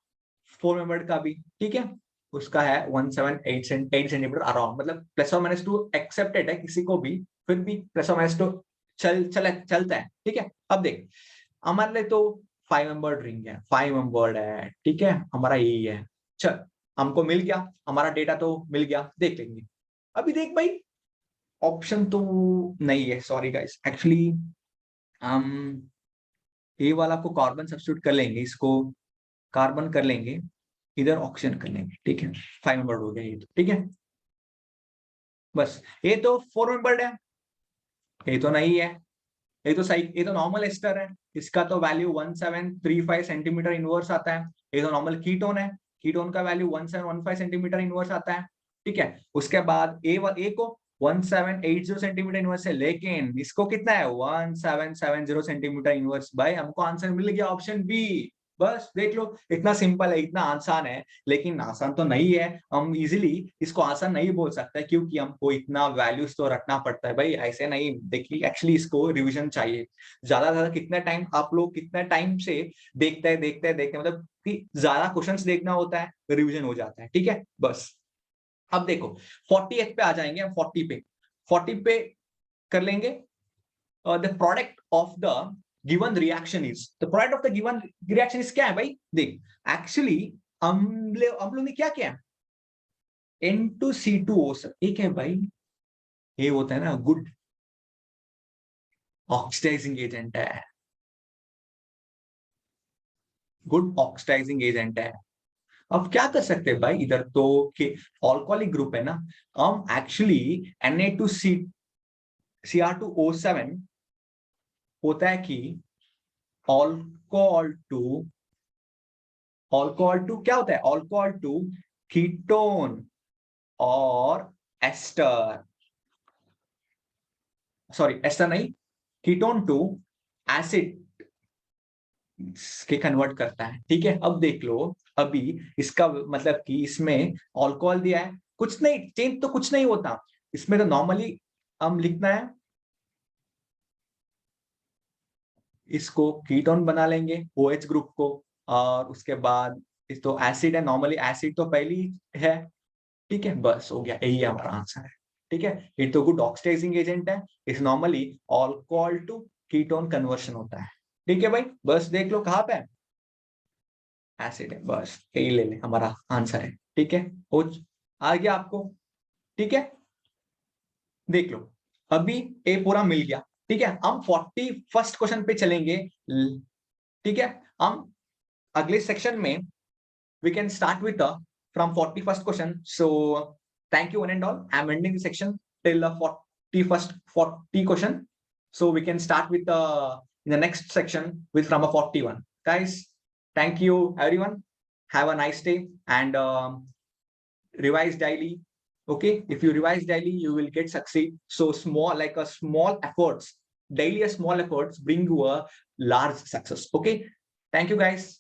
[SPEAKER 1] 4 मेंबर्ड का भी, ठीक है। उसका है 178 सेंटीमीटर अराउंड, मतलब +or -2 एक्सेप्टेड है किसी को भी, फिर भी +or -2 चलता है, ठीक है। अब देख, हमारे लिए तो 5 मेंबर्ड रिंग है, 5 मेंबर्ड है, ठीक है, हमारा यही है। चल, हमको मिल गया, हमारा डेटा तो मिल गया, देख लेंगे। अभी देख भाई, ऑप्शन तो नहीं है, सॉरी गाइस, एक्चुअली हम ये वाला को कार्बन सब्स्टिट्यूट कर लेंगे, इसको कार्बन कर लेंगे, इधर ऑक्सीजन कर लेंगे, ठीक है। 5 मेंबर्ड हो गया ये तो, ठीक है। बस, ये तो 4 मेंबर्ड है, ये तो नहीं है, ये तो नॉर्मल एस्टर है, इसका तो वैल्यू 1735 सेंटीमीटर इनवर्स आता है। ये तो नॉर्मल कीटोन है, कीटोन का वैल्यू 1715 सेंटीमीटर इनवर्स आता है, ठीक है। उसके बाद ए को 1780 सेंटीमीटर इनवर्स है, लेकिन इसको कितना है 1770 सेंटीमीटर इनवर्स। भाई हमको आंसर मिल गया, ऑप्शन बी। बस देख लो, इतना सिंपल है, इतना आसान है, लेकिन आसान तो नहीं है। हम इजीली इसको आसान नहीं बोल सकते, क्योंकि हमको इतना वैल्यूज तो रखना पड़ता है भाई, ऐसे नहीं। देखिए, एक्चुअली इसको रिवीजन चाहिए ज्यादा ज्यादा। कितना टाइम आप लोग, कितना टाइम से देखते हैं, मतलब कि ज्यादा क्वेश्चंस देखना होता है, रिवीजन हो जाता है, ठीक है। बस, अब देखो 40th पे आ जाएंगे हम, 40 पे कर लेंगे। The product of the given reaction is, the product of the given reaction is क्या है भाई? देख, एक्चुअली हम लोग ने क्या किया, N2C2O, एक है भाई, ये होता है ना गुड ऑक्सीडाइजिंग एजेंट है, गुड ऑक्सीडाइजिंग एजेंट है। अब क्या कर सकते हैं भाई, इधर तो कि अल्कोहलिक ग्रुप है ना, हम एक्चुअली Na2Cr2O7 होता है कि अल्कोहल टू, क्या होता है, अल्कोहल टू कीटोन और एस्टर, सॉरी एस्टर नहीं, कीटोन टू एसिड के कन्वर्ट करता है, ठीक है। अब देख लो, अभी इसका मतलब कि इसमें अल्कोहल दिया है, कुछ नहीं चेंज, तो कुछ नहीं होता इसमें, तो नॉर्मली हम लिखना है, इसको कीटोन बना लेंगे OH ग्रुप को, और उसके बाद इस तो एसिड है, नॉर्मली एसिड तो पहली है, ठीक है। बस हो गया, यही हमारा आंसर है, ठीक है। ये तो गुड ऑक्सीडाइजिंग एजेंट है, इस normally alcohol to ketone conversion होता है, ठीक है भाई। बस देख लो कहाँ पे है, एसिड है, बस यही ले ले, हमारा आंसर है, ठीक है। हो आ गया आपको, ठीक है। देख लो, अभी ए पूरा मिल गया, ठीक है। हम 41st क्वेश्चन पे चलेंगे, ठीक है। हम अगले सेक्शन में we can start with from 41st question. So thank you one and all. I'm ending the section till the 40 question. So we can start with in the next section with from a 41. Guys, thank you everyone. Have a nice day and revise daily. Okay, if you revise daily, you will get succeed. So small, like a small efforts, daily a small efforts bring you a large success. Okay, thank you guys.